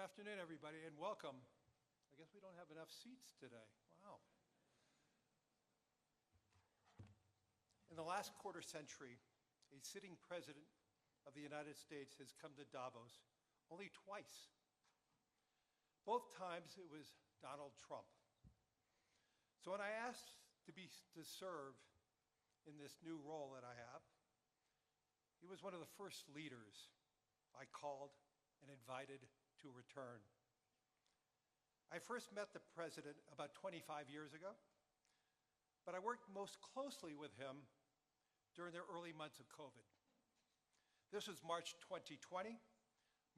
afternoon, everybody, and welcome. I guess we don't have enough seats today. Wow. In the last quarter century, a sitting president of the United States has come to Davos only twice. Both times it was Donald Trump. So when I asked to serve in this new role that I have, he was one of the first leaders I called and invited to return. I first met the president about 25 years ago, but I worked most closely with him during the early months of COVID. This was March 2020.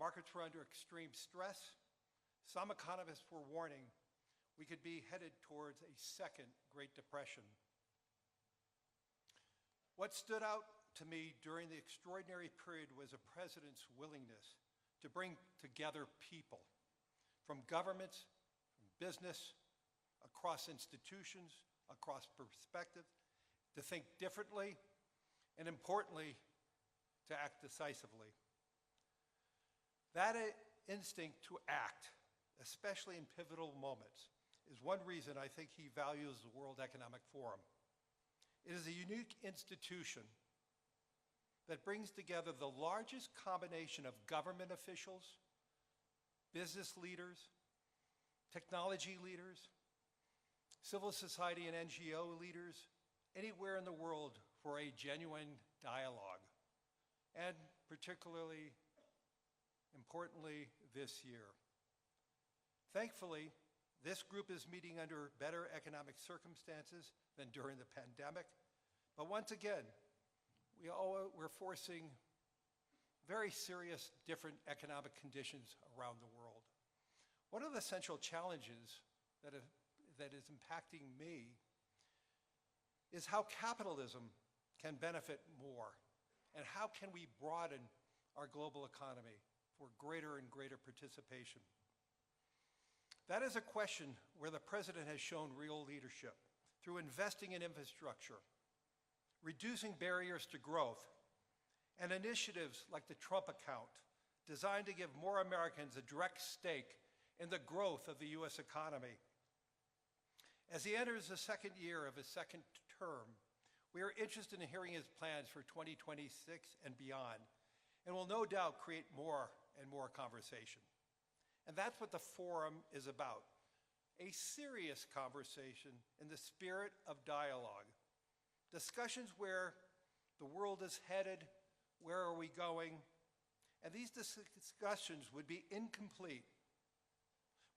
Markets were under extreme stress. Some economists were warning we could be headed towards a second Great Depression. What stood out to me during the extraordinary period was a president's willingness to bring together people from governments, from business, across institutions, across perspectives, to think differently, and importantly, to act decisively. That instinct to act, especially in pivotal moments, is one reason I think he values the World Economic Forum. It is a unique institution that brings together the largest combination of government officials, business leaders, technology leaders, civil society and NGO leaders, anywhere in the world for a genuine dialogue, and particularly importantly this year. Thankfully, this group is meeting under better economic circumstances than during the pandemic, but once again, we're forcing very serious different economic conditions around the world. One of the central challenges that is impacting me is how capitalism can benefit more, and how can we broaden our global economy for greater and greater participation. That is a question where the president has shown real leadership through investing in infrastructure, reducing barriers to growth, and initiatives like the Trump account, designed to give more Americans a direct stake in the growth of the U.S. economy. As he enters the second year of his second term, we are interested in hearing his plans for 2026 and beyond, and will no doubt create more and more conversation. And that's what the forum is about, a serious conversation in the spirit of dialogue. Discussions where the world is headed, where are we going, and these discussions would be incomplete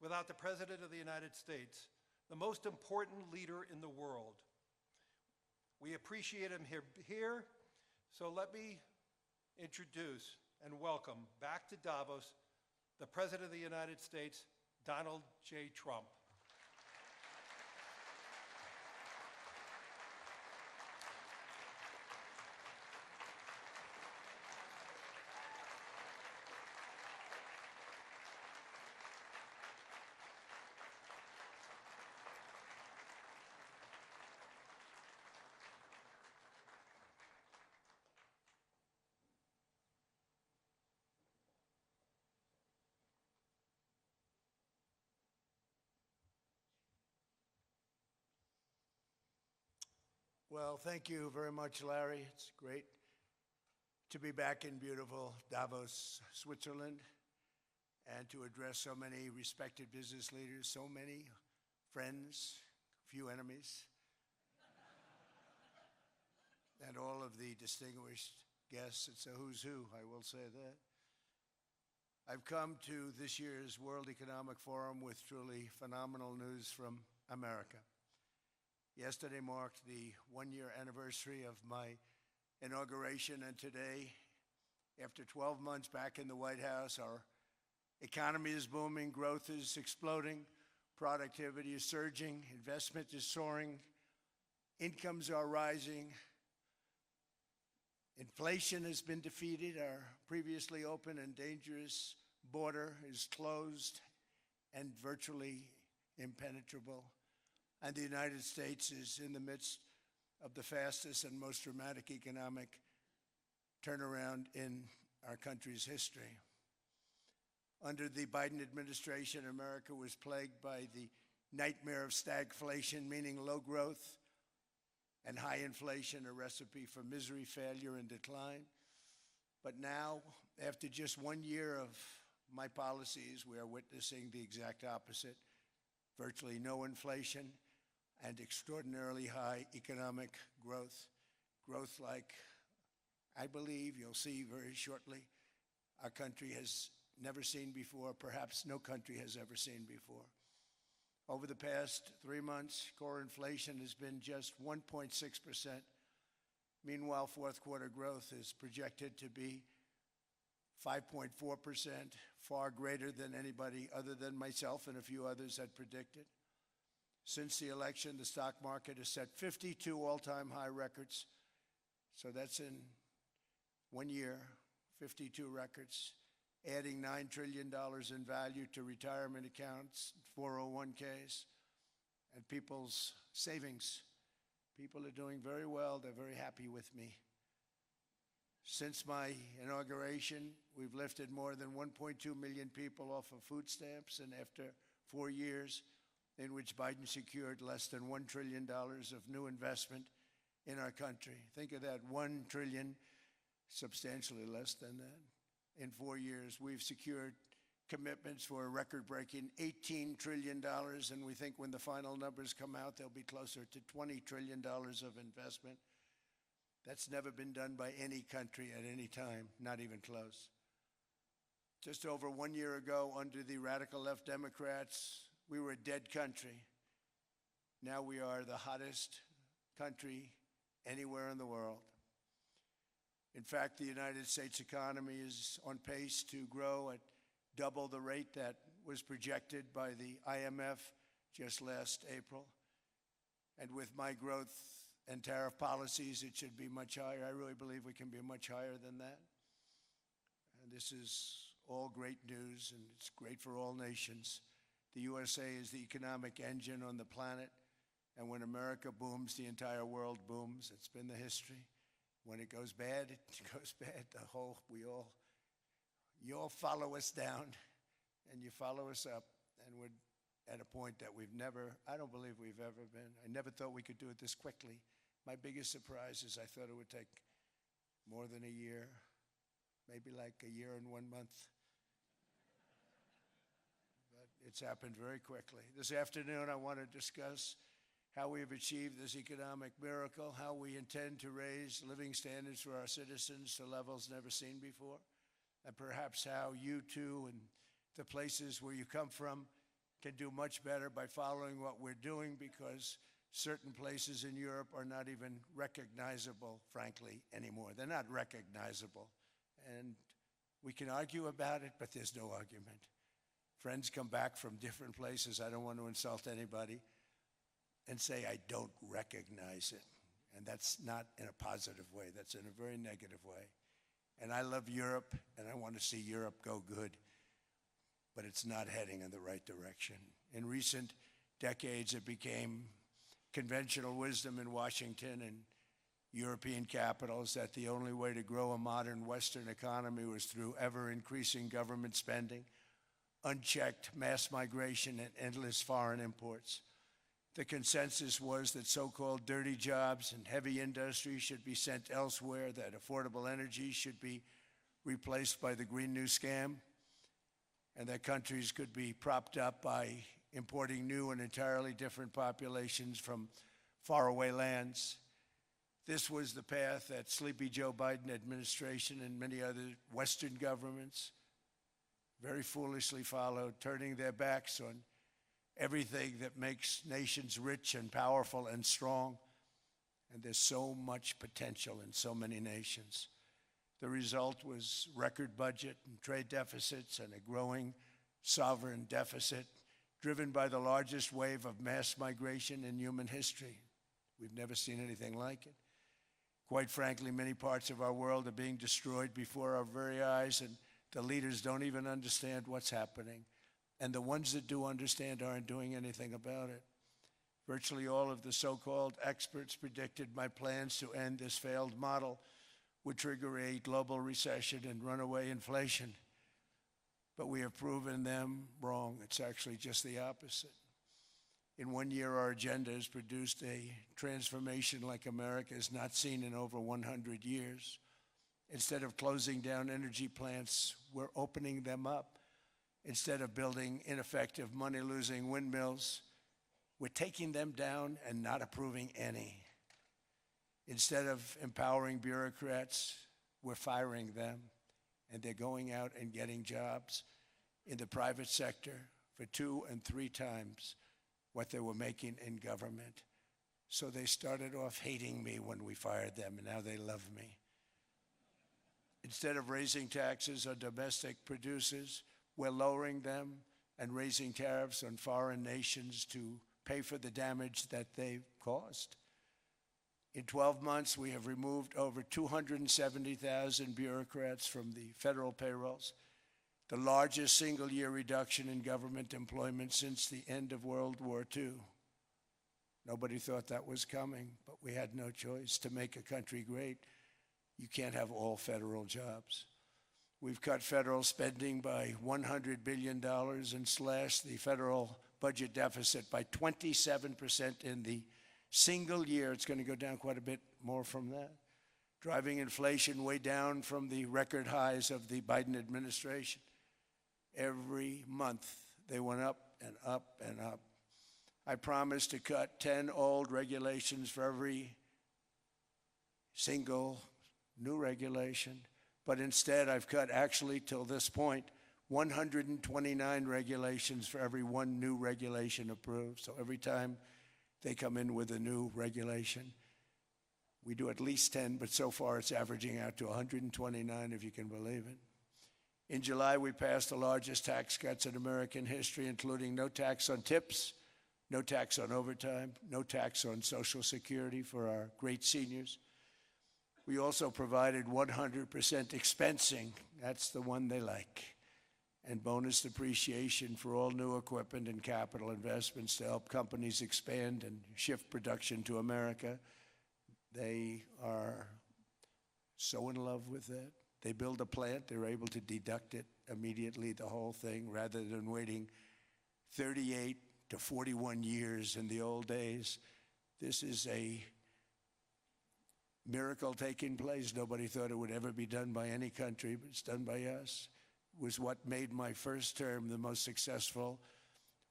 without the President of the United States, the most important leader in the world. We appreciate him here, so let me introduce and welcome back to Davos the President of the United States, Donald J. Trump. Well, thank you very much, Larry. It's great to be back in beautiful Davos, Switzerland, and to address so many respected business leaders, so many friends, few enemies, and all of the distinguished guests. It's a who's who, I will say that. I've come to this year's World Economic Forum with truly phenomenal news from America. Yesterday marked the one-year anniversary of my inauguration, and today, after 12 months back in the White House, our economy is booming, growth is exploding, productivity is surging, investment is soaring, incomes are rising, inflation has been defeated, our previously open and dangerous border is closed and virtually impenetrable. And the United States is in the midst of the fastest and most dramatic economic turnaround in our country's history. Under the Biden administration, America was plagued by the nightmare of stagflation, meaning low growth, and high inflation, a recipe for misery, failure, and decline. But now, after just 1 year of my policies, we are witnessing the exact opposite: virtually no inflation and extraordinarily high economic growth. Growth like I believe you'll see very shortly our country has never seen before, perhaps no country has ever seen before. Over the past 3 months, core inflation has been just 1.6%. Meanwhile, fourth quarter growth is projected to be 5.4%, far greater than anybody other than myself and a few others had predicted. Since the election, the stock market has set 52 all-time high records. So that's in 1 year, 52 records, adding $9 trillion in value to retirement accounts, 401ks, and people's savings. People are doing very well. They're very happy with me. Since my inauguration, we've lifted more than 1.2 million people off of food stamps, and after 4 years in which Biden secured less than $1 trillion of new investment in our country. Think of that, $1 trillion, substantially less than that. In 4 years, we've secured commitments for a record-breaking $18 trillion, and we think when the final numbers come out, they'll be closer to $20 trillion of investment. That's never been done by any country at any time, not even close. Just over 1 year ago, under the radical left Democrats, we were a dead country. Now we are the hottest country anywhere in the world. In fact, the United States economy is on pace to grow at double the rate that was projected by the IMF just last April. And with my growth and tariff policies, it should be much higher. I really believe we can be much higher than that. And this is all great news, and it's great for all nations. The USA is the economic engine on the planet, and when America booms, the entire world booms. It's been the history. When it goes bad, it goes bad. You all follow us down, and you follow us up, and we're at a point that I don't believe we've ever been. I never thought we could do it this quickly. My biggest surprise is I thought it would take more than a year, maybe like a year and 1 month. But it's happened very quickly. This afternoon, I want to discuss how we have achieved this economic miracle, how we intend to raise living standards for our citizens to levels never seen before, and perhaps how you too and the places where you come from can do much better by following what we're doing, because certain places in Europe are not even recognizable, frankly, anymore. They're not recognizable. And we can argue about it, but there's no argument. Friends come back from different places. I don't want to insult anybody and say I don't recognize it. And that's not in a positive way. That's in a very negative way. And I love Europe, and I want to see Europe go good, but it's not heading in the right direction. In recent decades, it became conventional wisdom in Washington and European capitals that the only way to grow a modern Western economy was through ever-increasing government spending, unchecked mass migration, and endless foreign imports. The consensus was that so-called dirty jobs and heavy industry should be sent elsewhere, that affordable energy should be replaced by the Green New Scam, and that countries could be propped up by importing new and entirely different populations from faraway lands. This was the path that Sleepy Joe Biden administration and many other Western governments very foolishly followed, turning their backs on everything that makes nations rich and powerful and strong. And there's so much potential in so many nations. The result was record budget and trade deficits and a growing sovereign deficit driven by the largest wave of mass migration in human history. We've never seen anything like it. Quite frankly, many parts of our world are being destroyed before our very eyes, and the leaders don't even understand what's happening. And the ones that do understand aren't doing anything about it. Virtually all of the so-called experts predicted my plans to end this failed model would trigger a global recession and runaway inflation. but we have proven them wrong. It's actually just the opposite. In 1 year, our agenda has produced a transformation like America has not seen in over 100 years. Instead of closing down energy plants, we're opening them up. Instead of building ineffective, money-losing windmills, we're taking them down and not approving any. Instead of empowering bureaucrats, we're firing them, and they're going out and getting jobs in the private sector for 2 and 3 times what they were making in government. So they started off hating me when we fired them, and now they love me. Instead of raising taxes on domestic producers, we're lowering them and raising tariffs on foreign nations to pay for the damage that they've caused. In 12 months, we have removed over 270,000 bureaucrats from the federal payrolls, the largest single-year reduction in government employment since the end of World War II. Nobody thought that was coming, but we had no choice. To make a country great, you can't have all federal jobs. We've cut federal spending by $100 billion and slashed the federal budget deficit by 27% in the single year. It's going to go down quite a bit more from that, driving inflation way down from the record highs of the Biden administration. Every month, they went up and up and up. I promised to cut 10 old regulations for every single new regulation, but instead I've cut, actually till this point, 129 regulations for every 1 new regulation approved. So every time they come in with a new regulation, we do at least 10, but so far it's averaging out to 129, if you can believe it. In July, we passed the largest tax cuts in American history, including no tax on tips, no tax on overtime, no tax on Social Security for our great seniors. We also provided 100% expensing, that's the one they like, and bonus depreciation for all new equipment and capital investments to help companies expand and shift production to America. They are so in love with that. They build a plant, they're able to deduct it immediately, the whole thing, rather than waiting 38 to 41 years in the old days. This is a miracle taking place. Nobody thought it would ever be done by any country, but it's done by us. It was what made my first term the most successful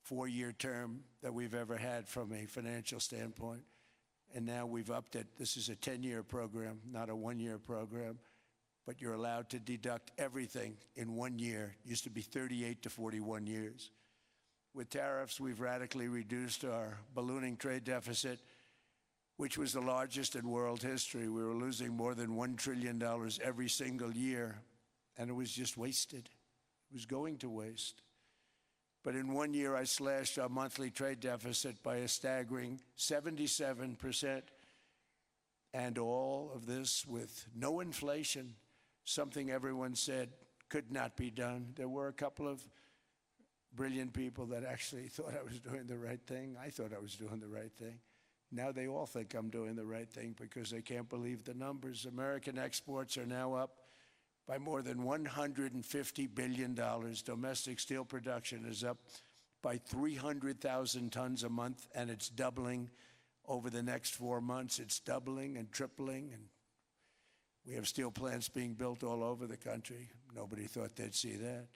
4-year term that we've ever had from a financial standpoint. And now we've upped it. This is a 10-year program, not a 1-year program. But you're allowed to deduct everything in 1 year. It used to be 38 to 41 years. With tariffs, we've radically reduced our ballooning trade deficit, which was the largest in world history. We were losing more than $1 trillion every single year, and it was just wasted. It was going to waste. But in 1 year, I slashed our monthly trade deficit by a staggering 77%, and all of this with no inflation, something everyone said could not be done. There were a couple of brilliant people that actually thought I was doing the right thing. I thought I was doing the right thing. Now they all think I'm doing the right thing because they can't believe the numbers. American exports are now up by more than $150 billion. Domestic steel production is up by 300,000 tons a month, and it's doubling over the next 4 months. It's doubling and tripling, and we have steel plants being built all over the country. Nobody thought they'd see that.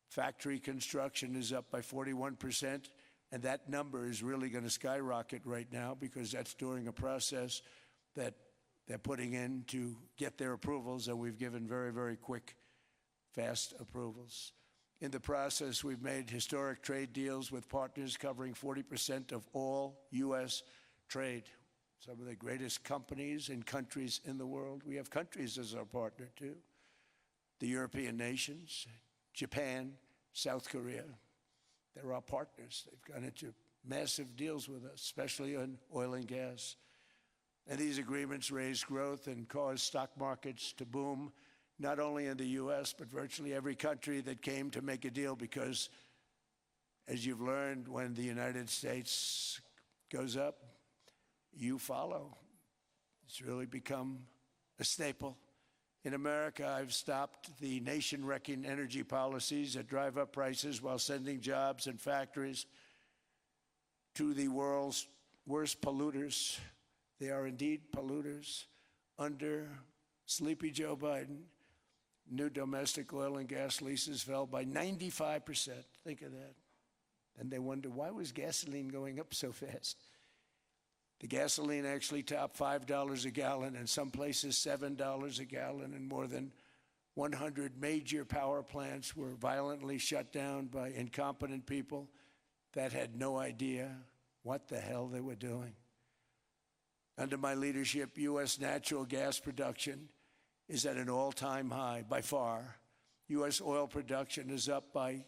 Factory construction is up by 41%, and that number is really going to skyrocket right now because that's during a process that they're putting in to get their approvals, and we've given very, very quick, fast approvals. In the process, we've made historic trade deals with partners covering 40% of all U.S. trade. Some of the greatest companies and countries in the world. We have countries as our partner, too. The European nations, Japan, South Korea. They're our partners. They've gone into massive deals with us, especially on oil and gas. And these agreements raise growth and cause stock markets to boom, not only in the U.S., but virtually every country that came to make a deal, because, as you've learned, when the United States goes up, you follow. It's really become a staple In America, I've stopped the nation-wrecking energy policies that drive up prices while sending jobs and factories to the world's worst polluters. They are indeed polluters. Under sleepy Joe Biden, new domestic oil and gas leases fell by 95%. Think of that. And they wonder, why was gasoline going up so fast? The gasoline actually topped $5 a gallon, and some places $7 a gallon, and more than 100 major power plants were violently shut down by incompetent people that had no idea what the hell they were doing. Under my leadership, U.S. natural gas production is at an all-time high, by far. U.S. oil production is up by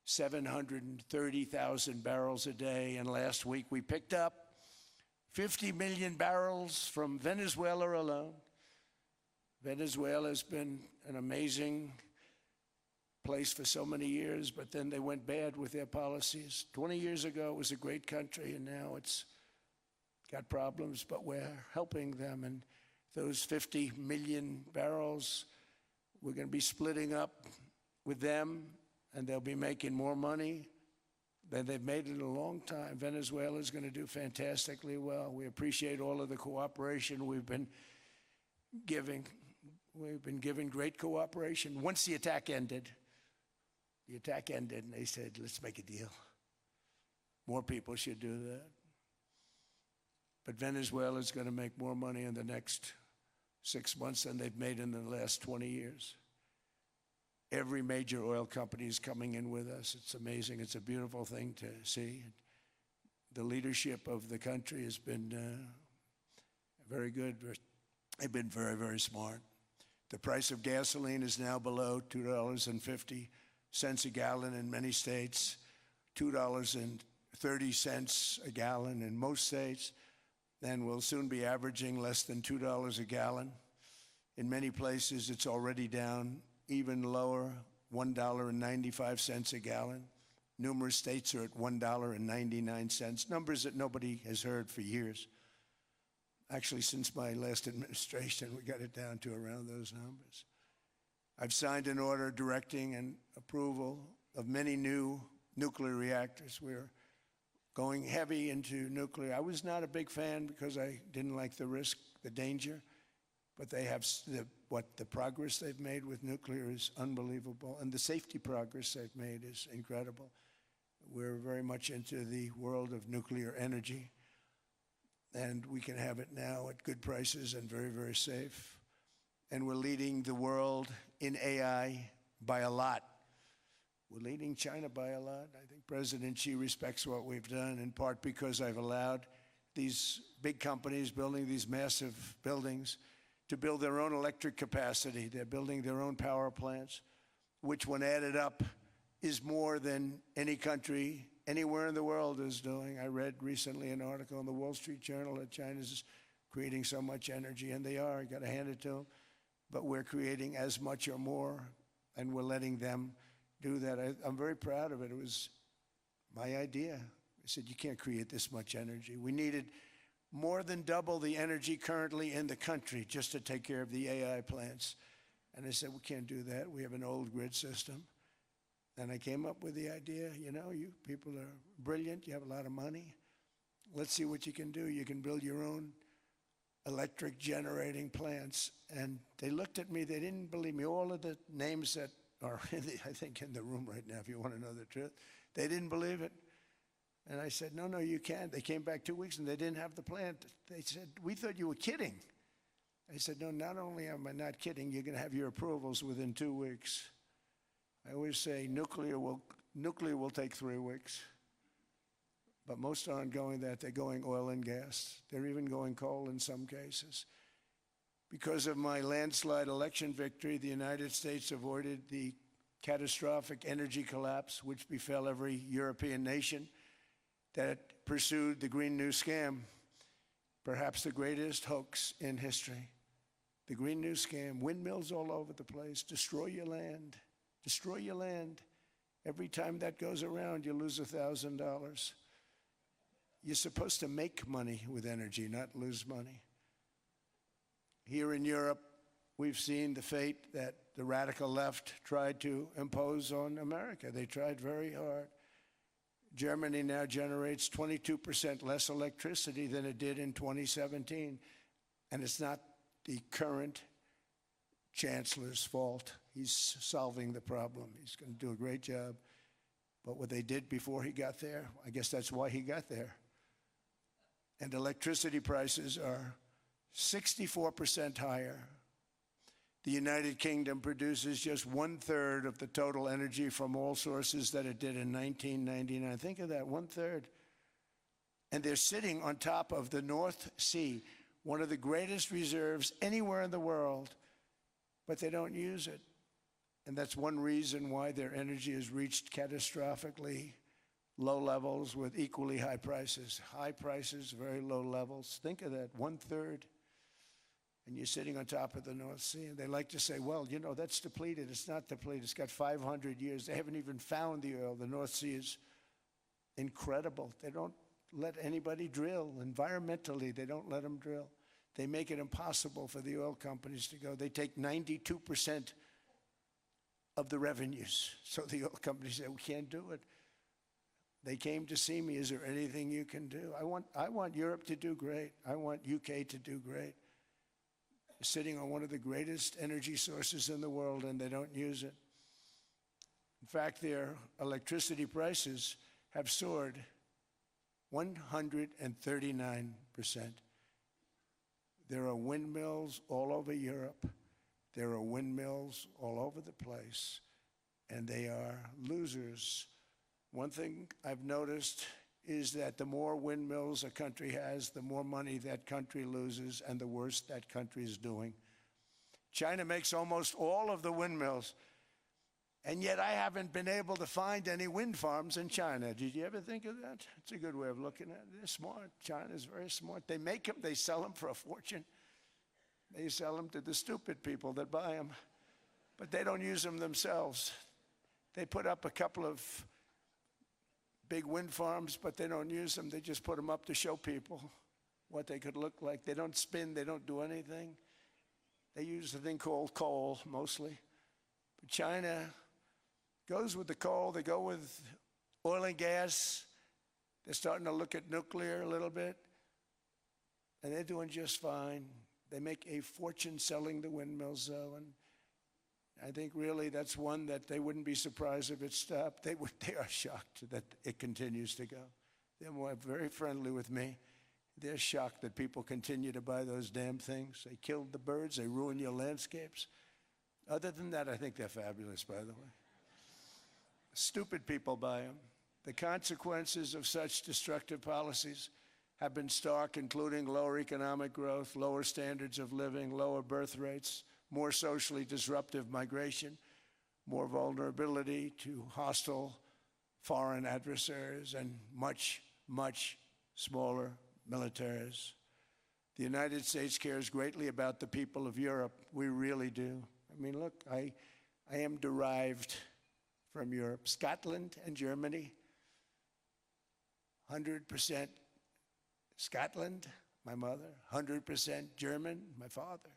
730,000 barrels a day, and last week we picked up 50 million barrels from Venezuela alone. Venezuela has been an amazing place for so many years, but then they went bad with their policies. 20 years ago, it was a great country, and now it's got problems, but we're helping them. And those 50 million barrels, we're going to be splitting up with them, and they'll be making more money than they've made in a long time. Venezuela is going to do fantastically well. We appreciate all of the cooperation we've been giving. We've been giving great cooperation. Once the attack ended, and they said, let's make a deal. More people should do that. But Venezuela is going to make more money in the next 6 months than they've made in the last 20 years. Every major oil company is coming in with us. It's amazing. It's a beautiful thing to see. The leadership of the country has been very good. They've been very, very smart. The price of gasoline is now below $2.50 a gallon in many states, $2.30 a gallon in most states, and will soon be averaging less than $2 a gallon. In many places, it's already down even lower, $1.95 a gallon. Numerous states are at $1.99, numbers that nobody has heard for years. Actually, since my last administration, we got it down to around those numbers. I've signed an order directing and approval of many new nuclear reactors. We're going heavy into nuclear. I was not a big fan because I didn't like the risk, the danger, but they have the progress they've made with nuclear is unbelievable, and the safety progress they've made is incredible. We're very much into the world of nuclear energy, and we can have it now at good prices and very, very safe. And we're leading the world in AI by a lot. We're leading China by a lot. I think President Xi respects what we've done, in part because I've allowed these big companies building these massive buildings to build their own electric capacity. They're building their own power plants, which when added up is more than any country anywhere in the world is doing. I read recently an article in the Wall Street Journal that China's creating so much energy, and they are, you got to hand it to them. But we're creating as much or more, and we're letting them do that. I'm very proud of it. It was my idea. I said, you can't create this much energy. We needed more than double the energy currently in the country just to take care of the AI plants. And I said, we can't do that. We have an old grid system. And I came up with the idea, you know, you people are brilliant. You have a lot of money. Let's see what you can do. You can build your own electric generating plants. And they looked at me. They didn't believe me. All of the names that are, I think, in the room right now, if you want to know the truth, they didn't believe it. And I said, no, you can't. They came back 2 weeks and they didn't have the plant. They said, we thought you were kidding. I said, no, not only am I not kidding, you're going to have your approvals within 2 weeks. I always say nuclear will take 3 weeks. But most aren't going that. They're going oil and gas. They're even going coal in some cases. Because of my landslide election victory, the United States avoided the catastrophic energy collapse which befell every European nation that pursued the Green New Scam, perhaps the greatest hoax in history. The Green New Scam, windmills all over the place, destroy your land, destroy your land. Every time that goes around, you lose $1,000. You're supposed to make money with energy, not lose money. Here in Europe, we've seen the fate that the radical left tried to impose on America. They tried very hard. Germany now generates 22% less electricity than it did in 2017. And it's not the current chancellor's fault. He's solving the problem. He's going to do a great job. But what they did before he got there, I guess that's why he got there. And electricity prices are 64% higher. The United Kingdom produces just 1/3 of the total energy from all sources that it did in 1999. Think of that, 1/3. And they're sitting on top of the North Sea, one of the greatest reserves anywhere in the world, but they don't use it. And that's one reason why their energy has reached catastrophically low levels with equally high prices. High prices, very low levels. Think of that, 1/3. And you're sitting on top of the North Sea. And they like to say, well, you know, that's depleted. It's not depleted. It's got 500 years. They haven't even found the oil. The North Sea is incredible. They don't let anybody drill. Environmentally, they don't let them drill. They make it impossible for the oil companies to go. They take 92% of the revenues. So the oil companies say, we can't do it. They came to see me. Is there anything you can do? I want Europe to do great. I want UK to do great. Sitting on one of the greatest energy sources in the world, and they don't use it. In fact, their electricity prices have soared 139%. There are windmills all over Europe. There are windmills all over the place, and they are losers. One thing I've noticed is that the more windmills a country has, the more money that country loses and the worse that country is doing. China makes almost all of the windmills, and yet I haven't been able to find any wind farms in China. Did you ever think of that? It's a good way of looking at it. They're smart. China's very smart. They make them, they sell them for a fortune. They sell them to the stupid people that buy them, but they don't use them themselves. They put up a couple of big wind farms, but they don't use them. They just put them up to show people what they could look like. They don't spin. They don't do anything. They use a thing called coal, mostly. But China goes with the coal. They go with oil and gas. They're starting to look at nuclear a little bit, and they're doing just fine. They make a fortune selling the windmills, though, and I think really that's one that they wouldn't be surprised if it stopped. They are shocked that it continues to go. They're very friendly with me. They're shocked that people continue to buy those damn things. They killed the birds. They ruin your landscapes. Other than that, I think they're fabulous, by the way. Stupid people buy them. The consequences of such destructive policies have been stark, including lower economic growth, lower standards of living, lower birth rates, more socially disruptive migration, more vulnerability to hostile foreign adversaries, and much, much smaller militaries. The United States cares greatly about the people of Europe. We really do. I mean, look, I am derived from Europe. Scotland and Germany, 100% Scotland, my mother, 100% German, my father.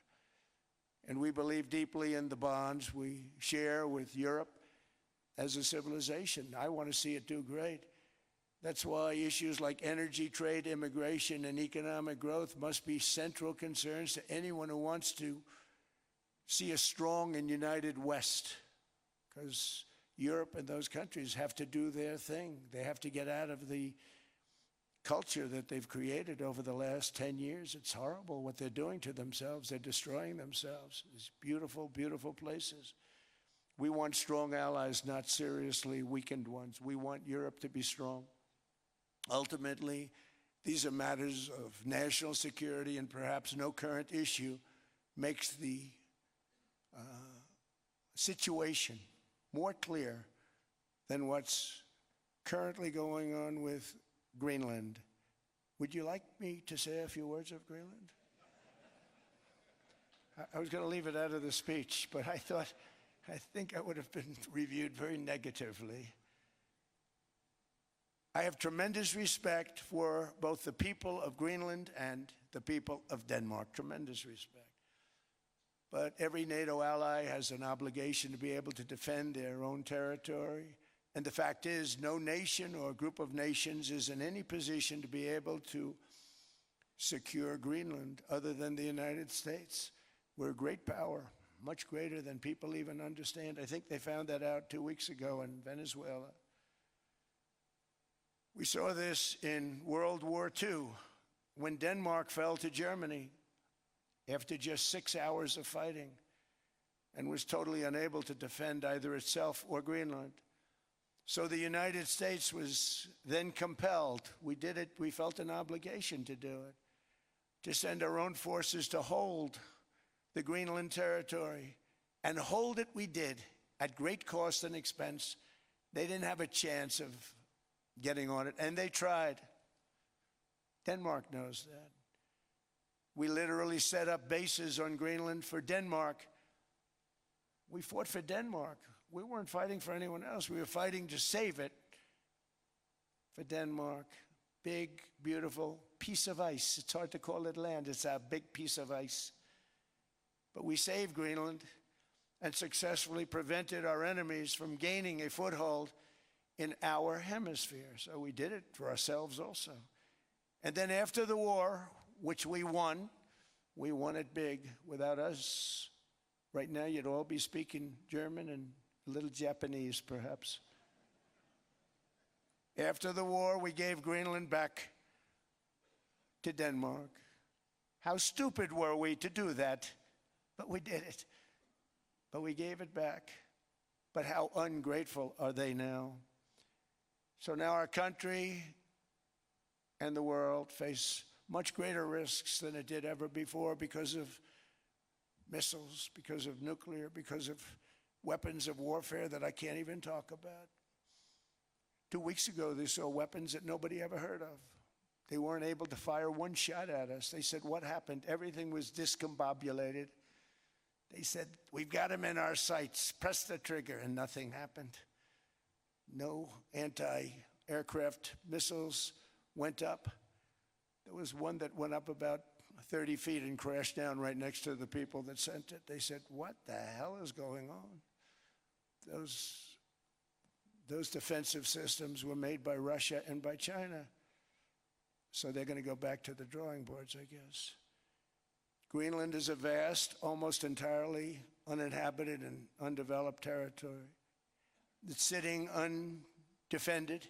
And we believe deeply in the bonds we share with Europe as a civilization. I want to see it do great. That's why issues like energy, trade, immigration, and economic growth must be central concerns to anyone who wants to see a strong and united West, because Europe and those countries have to do their thing. They have to get out of the culture that they've created over the last 10 years. It's horrible what they're doing to themselves. They're destroying themselves. These beautiful, beautiful places. We want strong allies, not seriously weakened ones. We want Europe to be strong. Ultimately, these are matters of national security, and perhaps no current issue makes the situation more clear than what's currently going on with Greenland. Would you like me to say a few words of Greenland? I was going to leave it out of the speech, but I think I would have been reviewed very negatively. I have tremendous respect for both the people of Greenland and the people of Denmark, tremendous respect. but every NATO ally has an obligation to be able to defend their own territory. And the fact is, no nation or group of nations is in any position to be able to secure Greenland other than the United States. We're a great power, much greater than people even understand. I think they found that out 2 weeks ago in Venezuela. We saw this in World War II when Denmark fell to Germany after just 6 hours of fighting and was totally unable to defend either itself or Greenland. So the United States was then compelled, we did it, we felt an obligation to do it, to send our own forces to hold the Greenland territory. And hold it we did, at great cost and expense. They didn't have a chance of getting on it, and they tried. Denmark knows that. We literally set up bases on Greenland for Denmark. We fought for Denmark. We weren't fighting for anyone else. We were fighting to save it for Denmark. Big, beautiful piece of ice. It's hard to call it land. It's a big piece of ice. But we saved Greenland and successfully prevented our enemies from gaining a foothold in our hemisphere. So we did it for ourselves also. And then after the war, which we won it big. Without us, right now you'd all be speaking German and a little Japanese, perhaps. After the war, we gave Greenland back to Denmark. How stupid were we to do that? But we did it. But we gave it back. But how ungrateful are they now? So now our country and the world face much greater risks than it did ever before because of missiles, because of nuclear, because of weapons of warfare that I can't even talk about. 2 weeks ago, they saw weapons that nobody ever heard of. They weren't able to fire one shot at us. They said, what happened? Everything was discombobulated. They said, we've got them in our sights. Press the trigger, and nothing happened. No anti-aircraft missiles went up. There was one that went up about 30 feet and crashed down right next to the people that sent it. They said, what the hell is going on? Those defensive systems were made by Russia and by China. So they're going to go back to the drawing boards, I guess. Greenland is a vast, almost entirely uninhabited and undeveloped territory that's sitting undefended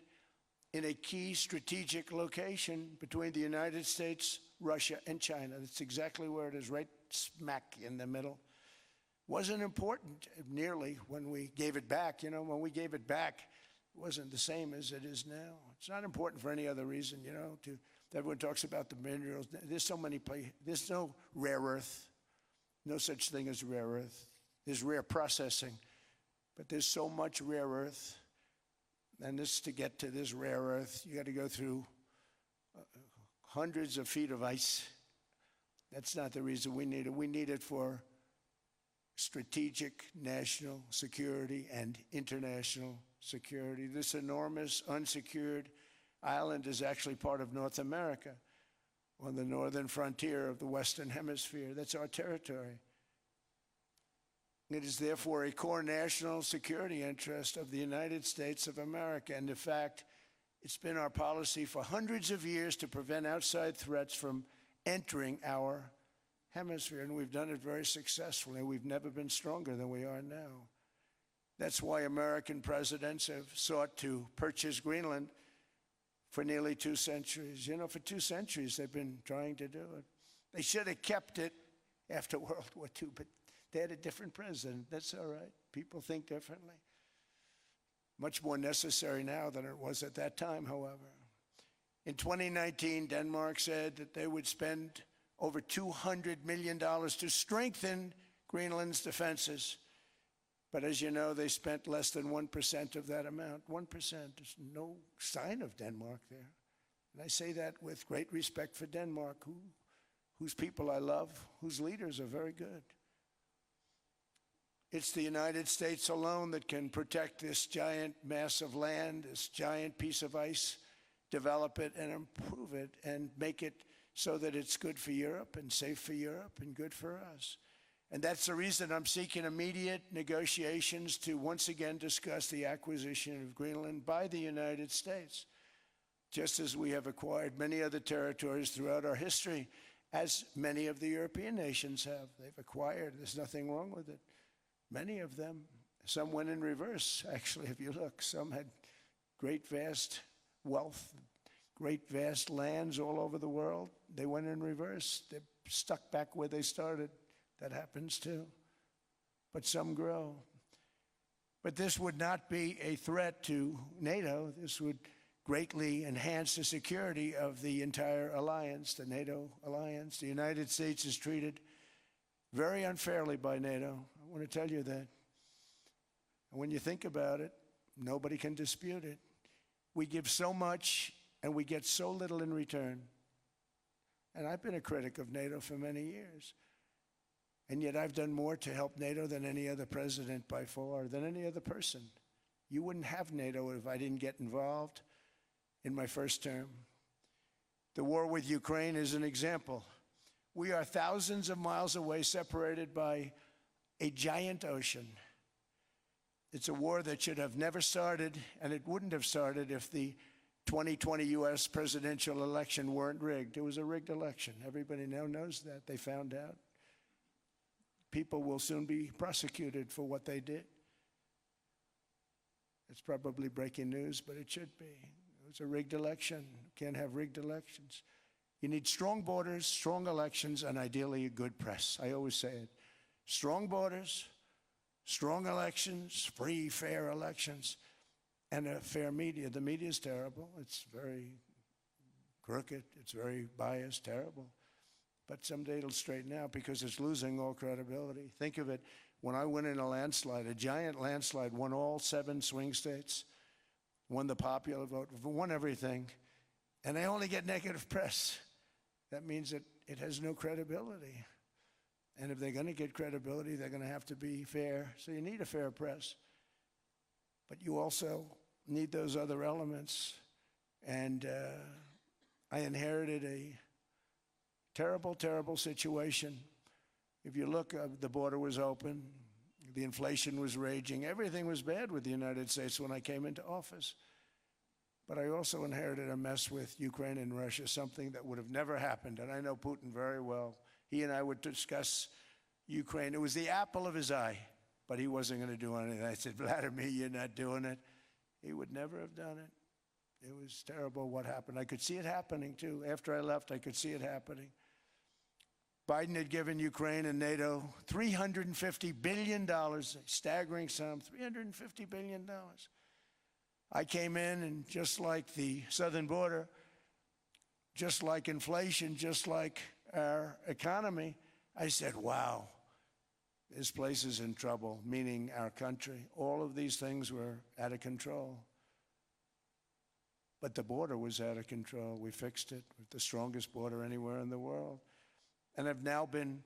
in a key strategic location between the United States, Russia, and China. That's exactly where it is, right smack in the middle. Wasn't important nearly when we gave it back. You know, when we gave it back, it wasn't the same as it is now. It's not important for any other reason, you know. Everyone talks about the minerals. There's so many places. There's no rare earth. No such thing as rare earth. There's rare processing. But there's so much rare earth. And to get to this rare earth, you got to go through hundreds of feet of ice. That's not the reason we need it. We need it for strategic national security and international security. This enormous unsecured island is actually part of North America on the northern frontier of the Western Hemisphere. That's our territory. It is therefore a core national security interest of the United States of America. And in fact, it's been our policy for hundreds of years to prevent outside threats from entering our hemisphere, and we've done it very successfully. We've never been stronger than we are now. That's why American presidents have sought to purchase Greenland for nearly 2 centuries. You know, for 2 centuries they've been trying to do it. They should have kept it after World War II, but they had a different president. That's all right. People think differently. Much more necessary now than it was at that time, however. In 2019, Denmark said that they would spend over $200 million to strengthen Greenland's defenses. But as you know, they spent less than 1% of that amount. 1%. There's no sign of Denmark there. And I say that with great respect for Denmark, whose people I love, whose leaders are very good. It's the United States alone that can protect this giant mass of land, this giant piece of ice, develop it and improve it and make it so that it's good for Europe and safe for Europe and good for us. And that's the reason I'm seeking immediate negotiations to once again discuss the acquisition of Greenland by the United States, just as we have acquired many other territories throughout our history, as many of the European nations have. They've acquired, there's nothing wrong with it. Many of them, some went in reverse, actually, if you look. Some had great vast wealth, great vast lands all over the world. They went in reverse. They're stuck back where they started. That happens too. But some grow. But this would not be a threat to NATO. This would greatly enhance the security of the entire alliance, the NATO alliance. The United States is treated very unfairly by NATO. I want to tell you that. And when you think about it, nobody can dispute it. We give so much and we get so little in return. And I've been a critic of NATO for many years. And yet I've done more to help NATO than any other president by far, than any other person. You wouldn't have NATO if I didn't get involved in my first term. The war with Ukraine is an example. We are thousands of miles away, separated by a giant ocean. It's a war that should have never started, and it wouldn't have started if the 2020 U.S. presidential election weren't rigged. It was a rigged election. Everybody now knows that. They found out. People will soon be prosecuted for what they did. It's probably breaking news, but it should be. It was a rigged election. You can't have rigged elections. You need strong borders, strong elections, and ideally a good press. I always say it. Strong borders, strong elections, free, fair elections, and a fair media. The media is terrible. It's very crooked. It's very biased, terrible. But someday it'll straighten out because it's losing all credibility. Think of it. When I went in a landslide, a giant landslide, won all 7 swing states, won the popular vote, won everything, and they only get negative press. That means that it has no credibility. And if they're going to get credibility, they're going to have to be fair. So you need a fair press. But you also need those other elements. And I inherited a terrible, terrible situation. If you look, the border was open. The inflation was raging. Everything was bad with the United States when I came into office. But I also inherited a mess with Ukraine and Russia, something that would have never happened. And I know Putin very well. He and I would discuss Ukraine. It was the apple of his eye, but he wasn't going to do anything. I said, Vladimir, you're not doing it. He would never have done it. It was terrible what happened. I could see it happening, too. After I left, I could see it happening. Biden had given Ukraine and NATO $350 billion, a staggering sum, $350 billion. I came in, and just like the southern border, just like inflation, just like our economy, I said, wow, this place is in trouble, meaning our country. All of these things were out of control. But the border was out of control. We fixed it with the strongest border anywhere in the world. And I've now been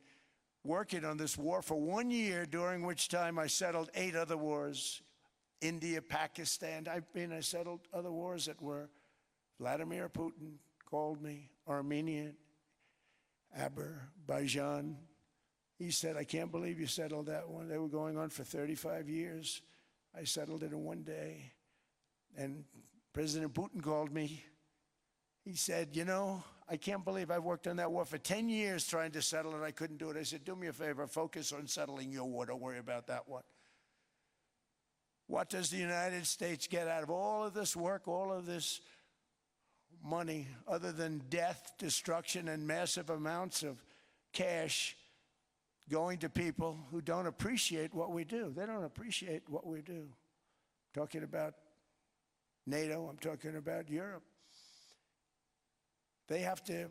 working on this war for 1 year, during which time I settled 8 other wars. India, Pakistan, I settled other wars that were Vladimir Putin called me, Armenia, Azerbaijan. He said, I can't believe you settled that one. They were going on for 35 years. I settled it in 1 day. And President Putin called me. He said, you know, I can't believe I've worked on that war for 10 years trying to settle it. I couldn't do it. I said, do me a favor, focus on settling your war. Don't worry about that one. What does the United States get out of all of this work, all of this money, other than death, destruction, and massive amounts of cash going to people who don't appreciate what we do? They don't appreciate what we do. I'm talking about NATO. I'm talking about Europe. They have to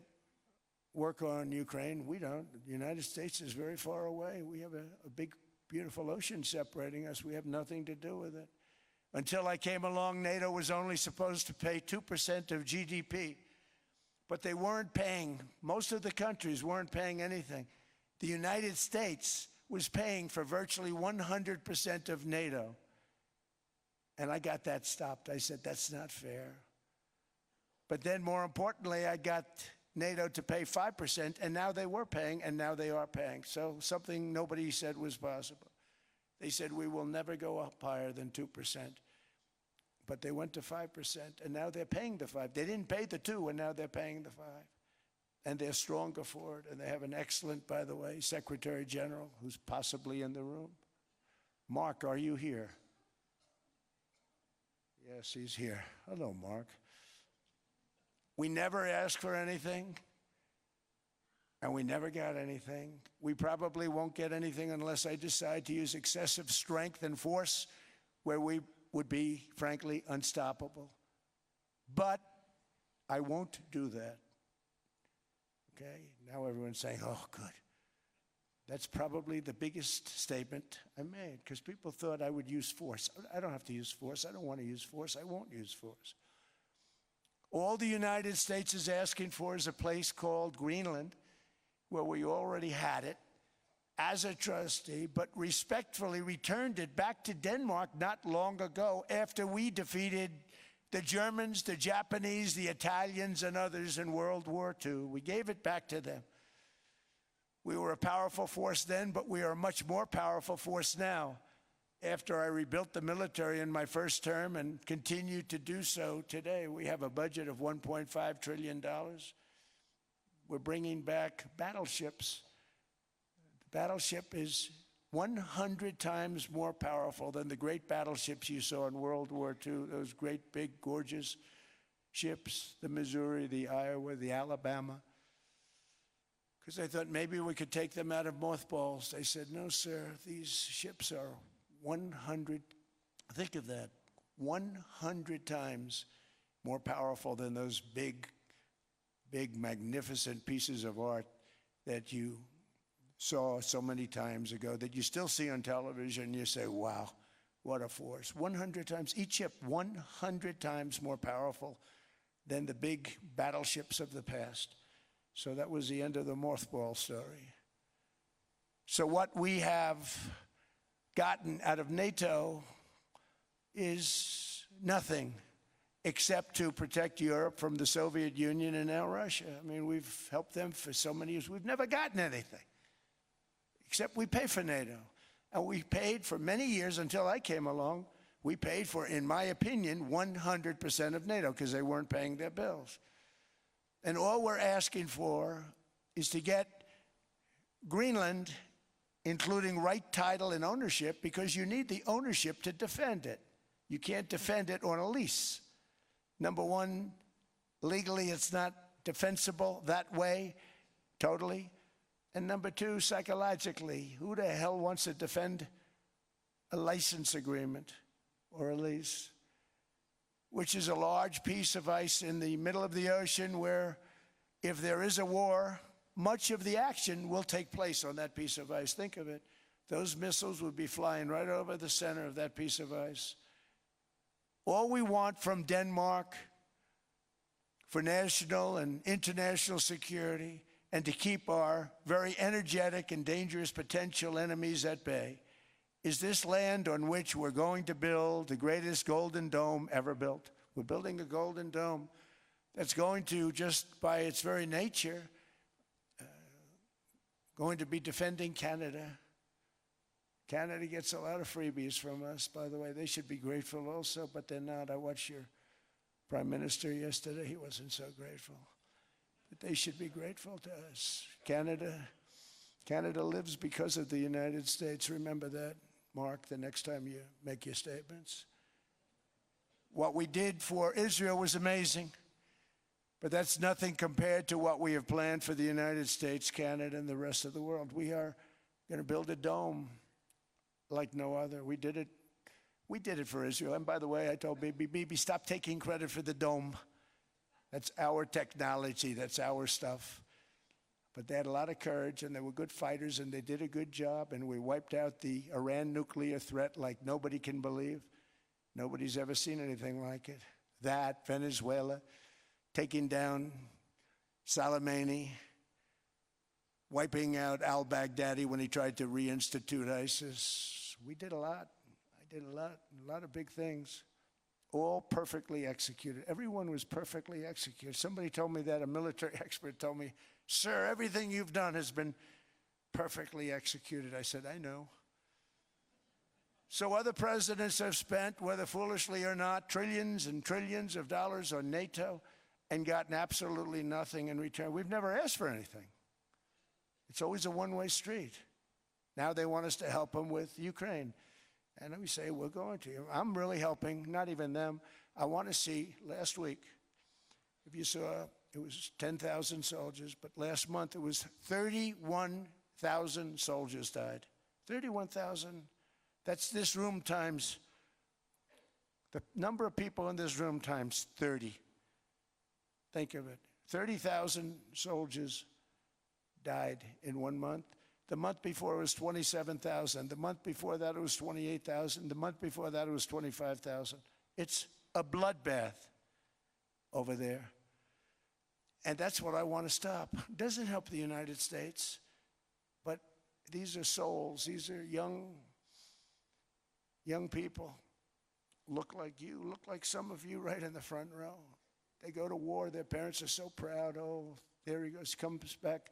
work on Ukraine. We don't. The United States is very far away. We have a big, beautiful ocean separating us. We have nothing to do with it. Until I came along, NATO was only supposed to pay 2% of GDP. But they weren't paying. Most of the countries weren't paying anything. The United States was paying for virtually 100% of NATO. And I got that stopped. I said, that's not fair. But then, more importantly, I got NATO to pay 5%, and now they were paying, and now they are paying. So something nobody said was possible. They said we will never go up higher than 2%. But they went to 5%, and now they're paying the 5. They didn't pay the 2, and now they're paying the 5. And they're stronger for it, and they have an excellent, by the way, Secretary General who's possibly in the room. Mark, are you here? Yes, he's here. Hello, Mark. We never asked for anything, and we never got anything. We probably won't get anything unless I decide to use excessive strength and force where we would be, frankly, unstoppable. But I won't do that. Okay? Now everyone's saying, oh, good. That's probably the biggest statement I made, because people thought I would use force. I don't have to use force. I don't want to use force. I won't use force. All the United States is asking for is a place called Greenland, where we already had it as a trustee, but respectfully returned it back to Denmark not long ago after we defeated the Germans, the Japanese, the Italians, and others in World War II. We gave it back to them. We were a powerful force then, but we are a much more powerful force now, after I rebuilt the military in my first term and continue to do so today. We have a budget of $1.5 trillion. We're bringing back battleships. The battleship is 100 times more powerful than the great battleships you saw in World War II, those great, big, gorgeous ships, the Missouri, the Iowa, the Alabama. Because I thought maybe we could take them out of mothballs. They said, no, sir, these ships are 100, think of that, 100 times more powerful than those big, magnificent pieces of art that you saw so many times ago, that you still see on television. You say, wow, what a force. 100 times, each ship 100 times more powerful than the big battleships of the past. So that was the end of the mothball story. So what we have gotten out of NATO is nothing except to protect Europe from the Soviet Union and now Russia. I mean, we've helped them for so many years. We've never gotten anything, except we pay for NATO. And we paid for many years until I came along. We paid for, in my opinion, 100% of NATO because they weren't paying their bills. And all we're asking for is to get Greenland, including right title and ownership, because you need the ownership to defend it. You can't defend it on a lease. Number one, legally it's not defensible that way, totally. And number two, psychologically, who the hell wants to defend a license agreement or a lease, which is a large piece of ice in the middle of the ocean where if there is a war, much of the action will take place on that piece of ice. Think of it. Those missiles would be flying right over the center of that piece of ice. All we want from Denmark for national and international security and to keep our very energetic and dangerous potential enemies at bay is this land on which we're going to build the greatest golden dome ever built. We're building a golden dome that's going to, just by its very nature, going to be defending Canada. Canada gets a lot of freebies from us, by the way. They should be grateful also, but they're not. I watched your Prime Minister yesterday. He wasn't so grateful. But they should be grateful to us. Canada lives because of the United States. Remember that, Mark, the next time you make your statements. What we did for Israel was amazing, but that's nothing compared to what we have planned for the United States, Canada, and the rest of the world. We are going to build a dome like no other. We did it for Israel. And by the way, I told Bibi, stop taking credit for the dome. That's our technology. That's our stuff. But they had a lot of courage, and they were good fighters, and they did a good job, and we wiped out the Iran nuclear threat like nobody can believe. Nobody's ever seen anything like it. That, Venezuela, taking down Soleimani, wiping out al-Baghdadi when he tried to reinstitute ISIS. We did a lot. I did a lot of big things. all perfectly executed. Everyone was perfectly executed. Somebody told me that, a military expert told me, "Sir, everything you've done has been perfectly executed." I said, "I know." So other presidents have spent, whether foolishly or not, trillions and trillions of dollars on NATO and gotten absolutely nothing in return. We've never asked for anything. It's always a one-way street. Now they want us to help them with Ukraine. And we say, we're going to. I'm really helping, not even them. I want to see, last week, if you saw, it was 10,000 soldiers, but last month it was 31,000 soldiers died. 31,000. That's this room times, the number of people in this room times 30. Think of it. 30,000 soldiers died in 1 month. The month before it was 27,000. The month before that it was 28,000. The month before that it was 25,000. It's a bloodbath over there. And that's what I want to stop. It doesn't help the United States, but these are souls. These are young people. Look like you, look like some of you right in the front row. They go to war, their parents are so proud. Oh, there he goes, comes back.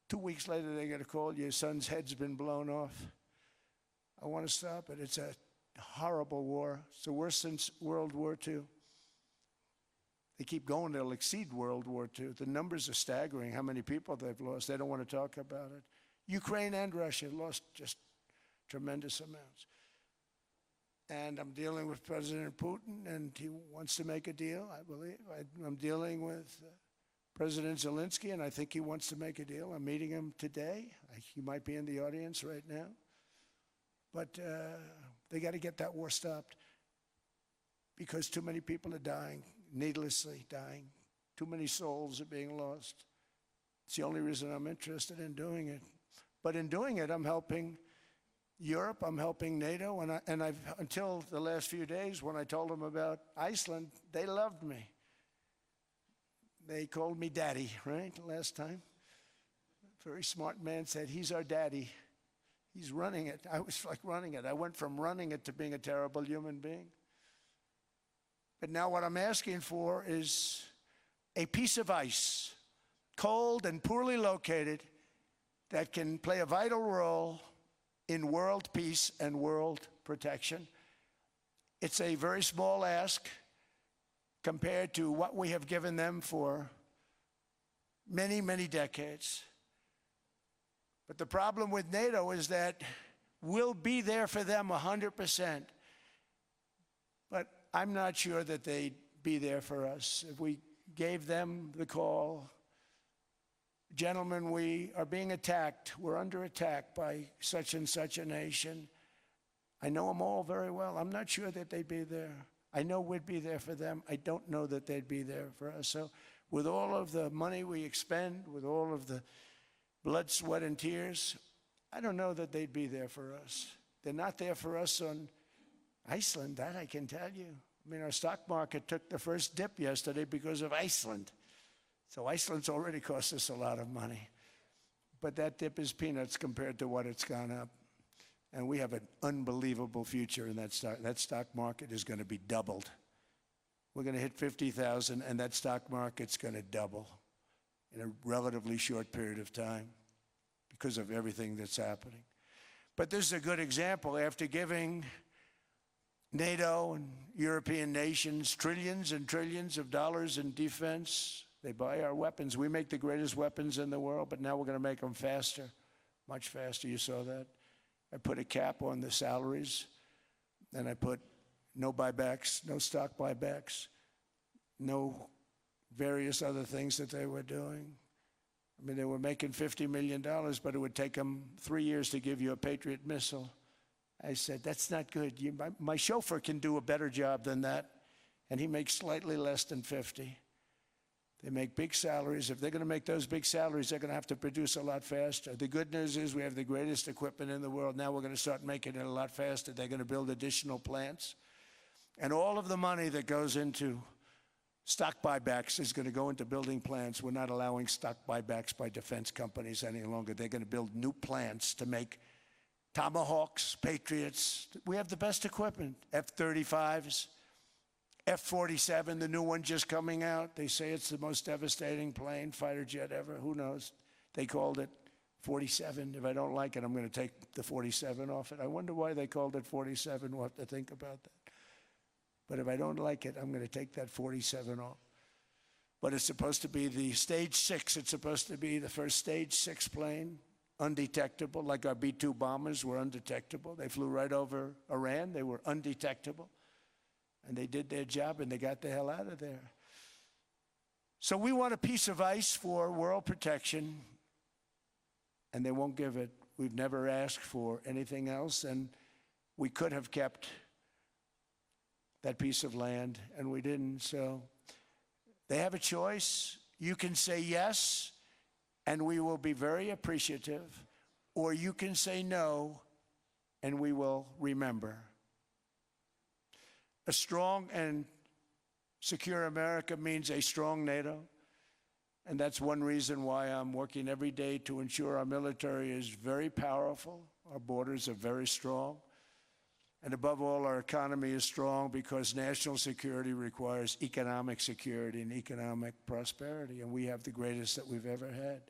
2 weeks later, they get a call, your son's head's been blown off. I want to stop it. It's a horrible war. It's the worst since World War II. They keep going, they'll exceed World War II. The numbers are staggering, how many people they've lost. They don't want to talk about it. Ukraine and Russia lost just tremendous amounts. And I'm dealing with President Putin, and he wants to make a deal, I believe. I'm dealing with President Zelensky, and I think he wants to make a deal. I'm meeting him today. He might be in the audience right now. But they got to get that war stopped because too many people are dying, needlessly dying. Too many souls are being lost. It's the only reason I'm interested in doing it. But in doing it, I'm helping Europe, I'm helping NATO, and I've until the last few days when I told them about Iceland, they loved me. They called me daddy, right, last time. A very smart man said, he's our daddy. He's running it. I was like running it. I went from running it to being a terrible human being. But now what I'm asking for is a piece of ice, cold and poorly located, that can play a vital role in world peace and world protection. It's a very small ask compared to what we have given them for many, many decades. But the problem with NATO is that we'll be there for them 100%. But I'm not sure that they'd be there for us. If we gave them the call, gentlemen, we are being attacked. We're under attack by such and such a nation. I know them all very well. I'm not sure that they'd be there. I know we'd be there for them. I don't know that they'd be there for us. So with all of the money we expend, with all of the blood, sweat, and tears, I don't know that they'd be there for us. They're not there for us on Iceland, that I can tell you. I mean, our stock market took the first dip yesterday because of Iceland. So Iceland's already cost us a lot of money. But that dip is peanuts compared to what it's gone up. And we have an unbelievable future in that stock. That stock market is going to be doubled. We're going to hit 50,000, and that stock market's going to double in a relatively short period of time because of everything that's happening. But this is a good example. After giving NATO and European nations trillions and trillions of dollars in defense, they buy our weapons. We make the greatest weapons in the world, but now we're going to make them faster, much faster. You saw that. I put a cap on the salaries, and I put no buybacks, no stock buybacks, no various other things that they were doing. I mean, they were making $50 million, but it would take them 3 years to give you a Patriot missile. I said, that's not good. My chauffeur can do a better job than that, and he makes slightly less than 50. They make big salaries. If they're going to make those big salaries, they're going to have to produce a lot faster. The good news is we have the greatest equipment in the world. Now we're going to start making it a lot faster. They're going to build additional plants. And all of the money that goes into stock buybacks is going to go into building plants. We're not allowing stock buybacks by defense companies any longer. They're going to build new plants to make Tomahawks, Patriots. We have the best equipment, F-35s. F-47, the new one just coming out. They say it's the most devastating plane, fighter jet ever. Who knows? They called it 47. If I don't like it, I'm going to take the 47 off it. I wonder why they called it 47. We'll have to think about that. But if I don't like it, I'm going to take that 47 off. But it's supposed to be the stage 6. It's supposed to be the first stage 6 plane, undetectable, like our B-2 bombers were undetectable. They flew right over Iran. They were undetectable. And they did their job, and they got the hell out of there. So we want a piece of ice for world protection, and they won't give it. We've never asked for anything else, and we could have kept that piece of land, and we didn't. So they have a choice. You can say yes, and we will be very appreciative, or you can say no, and we will remember. A strong and secure America means a strong NATO, and that's one reason why I'm working every day to ensure our military is very powerful, our borders are very strong, and above all, our economy is strong because national security requires economic security and economic prosperity, and we have the greatest that we've ever had.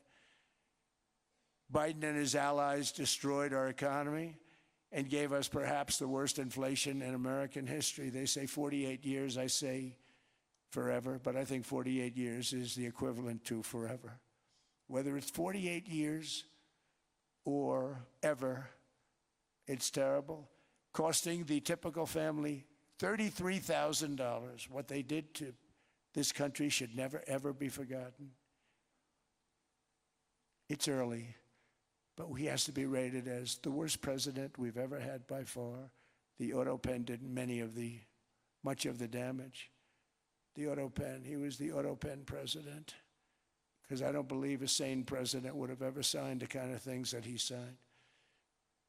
Biden and his allies destroyed our economy and gave us perhaps the worst inflation in American history. They say 48 years, I say forever, but I think 48 years is the equivalent to forever. Whether it's 48 years or ever, it's terrible, costing the typical family $33,000. What they did to this country should never, ever be forgotten. It's early, but he has to be rated as the worst president we've ever had by far. The auto pen did much of the damage. The auto pen, he was the auto pen president, because I don't believe a sane president would have ever signed the kind of things that he signed.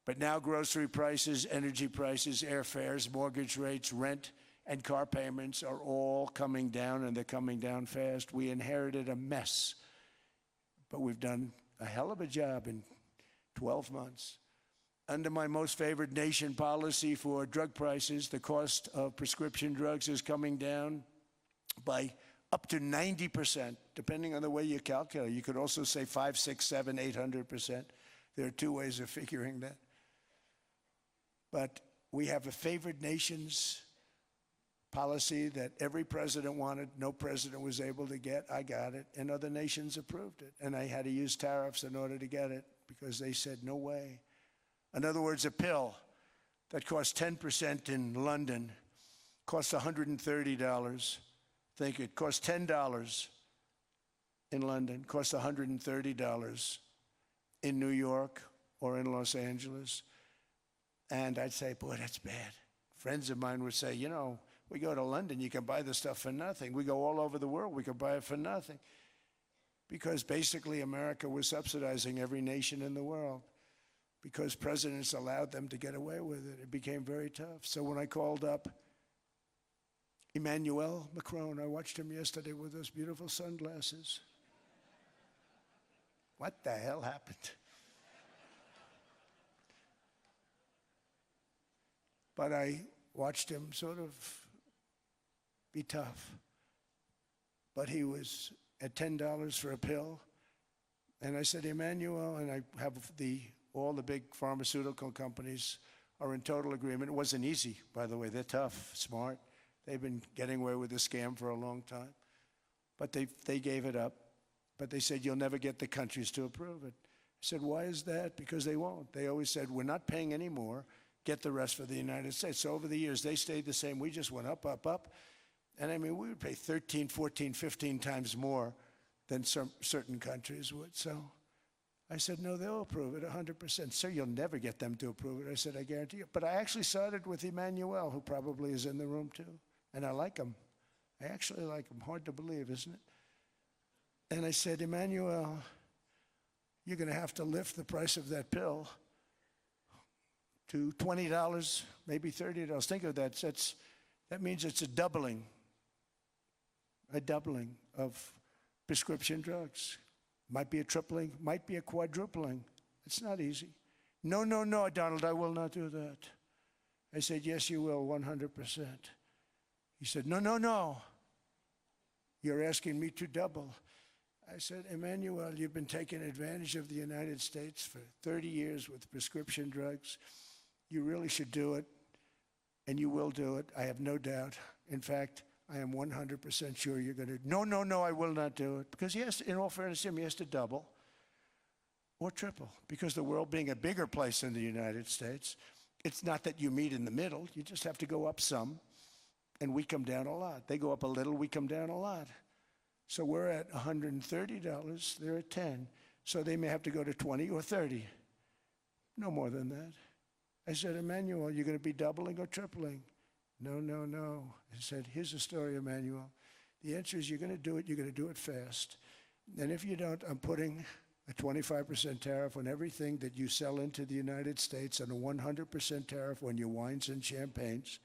But now grocery prices, energy prices, airfares, mortgage rates, rent, and car payments are all coming down, and they're coming down fast. We inherited a mess, but we've done a hell of a job in 12 months. Under my most favored nation policy for drug prices, the cost of prescription drugs is coming down by up to 90%, depending on the way you calculate. You could also say 5, 6, 7, 800%. There are two ways of figuring that. But we have a favored nations policy that every president wanted, no president was able to get. I got it, and other nations approved it. And I had to use tariffs in order to get it because they said, no way. In other words, a pill that costs 10% in London costs $130. Think it costs $10 in London, costs $130 in New York or in Los Angeles. And I'd say, boy, that's bad. Friends of mine would say, you know, we go to London, you can buy the stuff for nothing. We go all over the world, we can buy it for nothing. Because basically America was subsidizing every nation in the world because presidents allowed them to get away with it. It became very tough. So when I called up Emmanuel Macron, I watched him yesterday with those beautiful sunglasses. What the hell happened? But I watched him sort of be tough. But he was at $10 for a pill. And I said, Emmanuel, and I have all the big pharmaceutical companies are in total agreement. It wasn't easy, by the way. They're tough, smart. They've been getting away with the scam for a long time. But they gave it up. But they said, you'll never get the countries to approve it. I said, why is that? Because they won't. They always said, we're not paying any more. Get the rest for the United States. So over the years, they stayed the same. We just went up, up, up. And I mean, we would pay 13, 14, 15 times more than certain countries would. So I said, no, they'll approve it 100%. Sir, you'll never get them to approve it. I said, I guarantee you. But I actually started with Emmanuel, who probably is in the room too. And I like him. I actually like him. Hard to believe, isn't it? And I said, Emmanuel, you're going to have to lift the price of that pill to $20, maybe $30. Think of that. That means it's a doubling of prescription drugs. Might be a tripling, might be a quadrupling. It's not easy. No, no, no, Donald, I will not do that. I said, yes, you will, 100%. He He said, no, no, no. You're asking me to double. I said, Emmanuel, you've been taking advantage of the United States for 30 years with prescription drugs. You really should do it, and you will do it. I have no doubt. In fact, I am 100% sure you're going to. No, no, no, I will not do it. Because he has to, in all fairness to him, he has to double or triple. Because the world being a bigger place than the United States, it's not that you meet in the middle. You just have to go up some, and we come down a lot. They go up a little, we come down a lot. So we're at $130, they're at 10. So they may have to go to 20 or 30. No more than that. I said, Emmanuel, you're going to be doubling or tripling? No, no, no. I said, here's the story, Emmanuel. The answer is you're going to do it, you're going to do it fast. And if you don't, I'm putting a 25% tariff on everything that you sell into the United States and a 100% tariff on your wines and champagnes.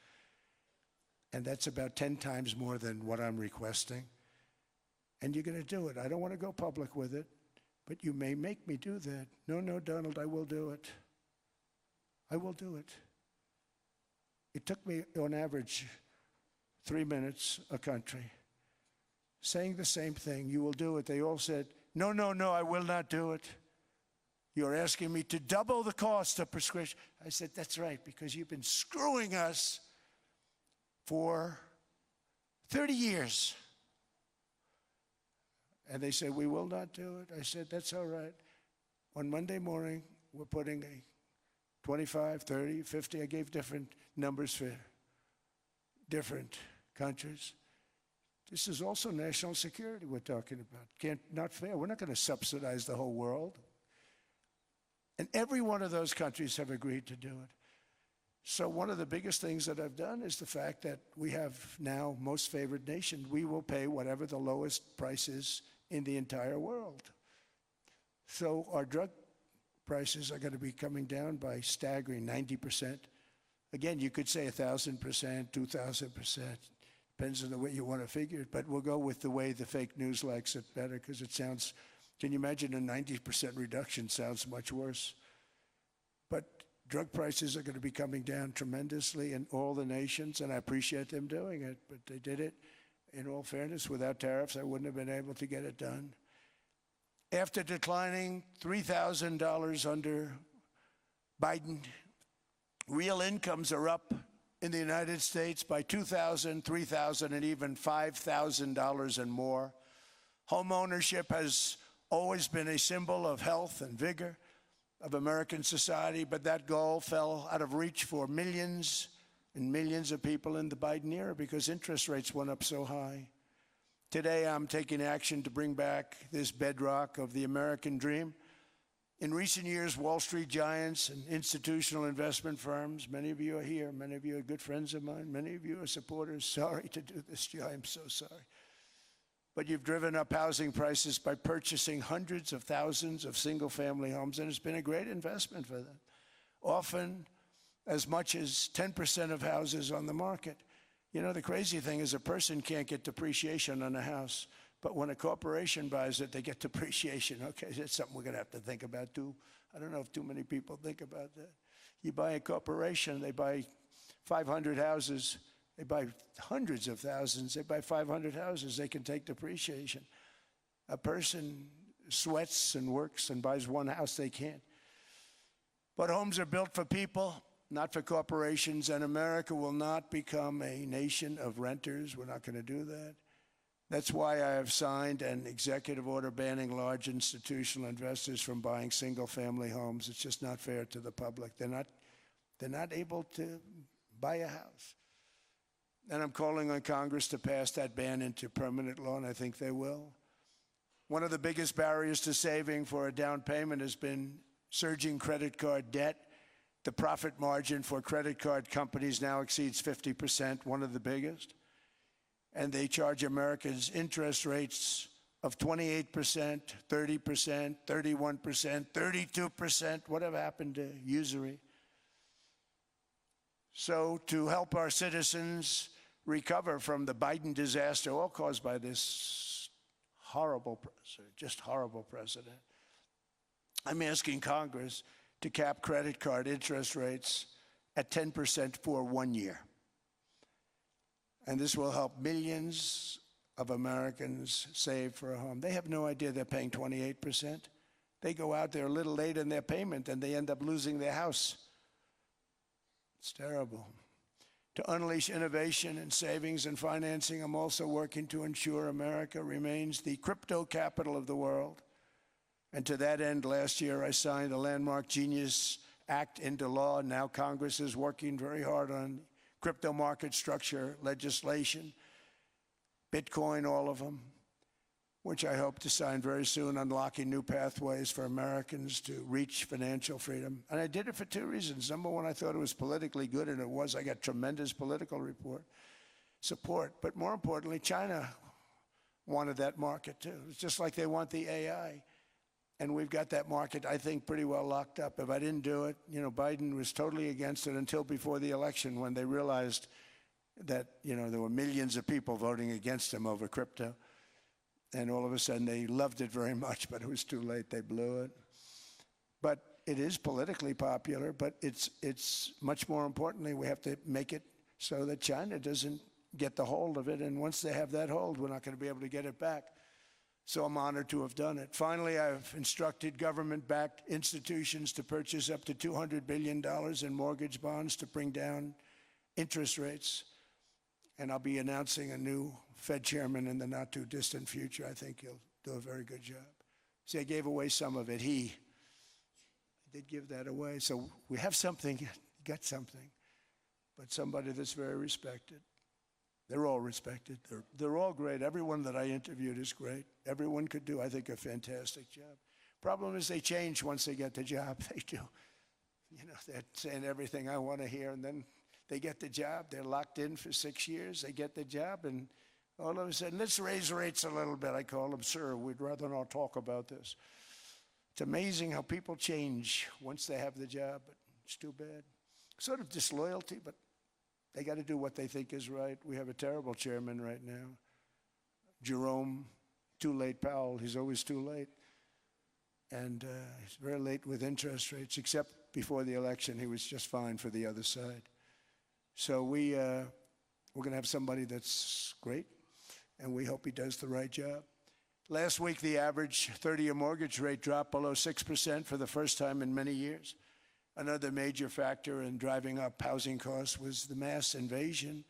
And that's about 10 times more than what I'm requesting. And you're going to do it. I don't want to go public with it, but you may make me do that. No, no, Donald, I will do it. I will do it. It took me, on average, 3 minutes a country, saying the same thing. You will do it. They all said, no, no, no, I will not do it. You're asking me to double the cost of prescription. I said, that's right, because you've been screwing us for 30 years. And they said, we will not do it. I said, that's all right. On Monday morning, we're putting a 25, 30, 50. I gave different numbers for different countries. This is also national security we're talking about. Not fair. We're not going to subsidize the whole world. And every one of those countries have agreed to do it. So one of the biggest things that I've done is the fact that we have now most favored nation. We will pay whatever the lowest price is in the entire world. So our drug prices are going to be coming down by staggering 90%. Again, you could say 1,000%, 2,000%. Depends on the way you want to figure it. But we'll go with the way the fake news likes it better because it sounds, can you imagine a 90% reduction sounds much worse. But drug prices are going to be coming down tremendously in all the nations, and I appreciate them doing it. But they did it, in all fairness, without tariffs. I wouldn't have been able to get it done. After declining $3,000 under Biden, real incomes are up in the United States by $2,000, $3,000, and even $5,000 and more. Home ownership has always been a symbol of health and vigor of American society, but that goal fell out of reach for millions and millions of people in the Biden era because interest rates went up so high. Today, I'm taking action to bring back this bedrock of the American dream. In recent years, Wall Street giants and institutional investment firms, many of you are here, many of you are good friends of mine, many of you are supporters. Sorry to do this to you, I'm so sorry. But you've driven up housing prices by purchasing hundreds of thousands of single-family homes, and it's been a great investment for them. Often, as much as 10% of houses on the market. You know, the crazy thing is a person can't get depreciation on a house, but when a corporation buys it, they get depreciation. Okay, that's something we're going to have to think about, too. I don't know if too many people think about that. You buy a corporation, they buy 500 houses, they buy hundreds of thousands, they buy 500 houses, they can take depreciation. A person sweats and works and buys one house, they can't. But homes are built for people, not for corporations, and America will not become a nation of renters. We're not going to do that. That's why I have signed an executive order banning large institutional investors from buying single-family homes. It's just not fair to the public. They're not able to buy a house. And I'm calling on Congress to pass that ban into permanent law, and I think they will. One of the biggest barriers to saving for a down payment has been surging credit card debt. The profit margin for credit card companies now exceeds 50%, one of the biggest. And they charge Americans interest rates of 28%, 30%, 31%, 32%. Whatever happened to usury? So to help our citizens recover from the Biden disaster, all caused by this horrible president, I'm asking Congress to cap credit card interest rates at 10% for 1 year. And this will help millions of Americans save for a home. They have no idea they're paying 28%. They go out there a little late in their payment and they end up losing their house. It's terrible. To unleash innovation in savings and financing, I'm also working to ensure America remains the crypto capital of the world. And to that end, last year I signed the landmark Genius Act into law. Now Congress is working very hard on crypto market structure legislation, Bitcoin, all of them, which I hope to sign very soon, unlocking new pathways for Americans to reach financial freedom. And I did it for two reasons. Number one, I thought it was politically good, and it was. I got tremendous political support. But more importantly, China wanted that market too. It's just like they want the AI. And we've got that market, I think, pretty well locked up. If I didn't do it, Biden was totally against it until before the election, when they realized that, there were millions of people voting against him over crypto. And all of a sudden, they loved it very much, but it was too late. They blew it. But it is politically popular, but it's much more importantly, we have to make it so that China doesn't get the hold of it. And once they have that hold, we're not going to be able to get it back. So I'm honored to have done it. Finally, I've instructed government-backed institutions to purchase up to $200 billion in mortgage bonds to bring down interest rates. And I'll be announcing a new Fed chairman in the not-too-distant future. I think he'll do a very good job. See, I gave away some of it. I did give that away. So we have something, got something, but somebody that's very respected. They're all respected. They're all great. Everyone that I interviewed is great. Everyone could do, I think, a fantastic job. Problem is they change once they get the job. They do. They're saying everything I want to hear, and then they get the job. They're locked in for 6 years. They get the job, and all of a sudden, let's raise rates a little bit. I call them, sir, we'd rather not talk about this. It's amazing how people change once they have the job, but it's too bad. Sort of disloyalty, but they got to do what they think is right. We have a terrible chairman right now. Jerome, too late Powell. He's always too late. And he's very late with interest rates, except before the election, he was just fine for the other side. So we're going to have somebody that's great, and we hope he does the right job. Last week, the average 30-year mortgage rate dropped below 6% for the first time in many years. Another major factor in driving up housing costs was the mass invasion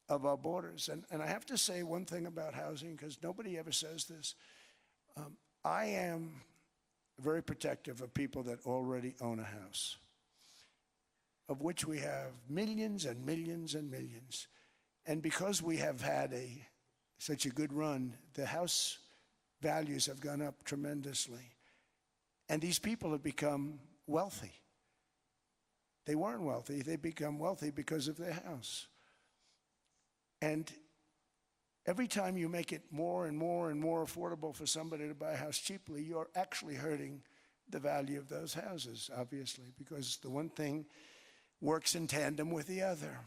of our borders. And I have to say one thing about housing, because nobody ever says this. I am very protective of people that already own a house, of which we have millions and millions and millions. And because we have had such a good run, the house values have gone up tremendously. And these people have become wealthy. They weren't wealthy. They become wealthy because of their house. And every time you make it more and more and more affordable for somebody to buy a house cheaply, you're actually hurting the value of those houses, obviously, because the one thing works in tandem with the other.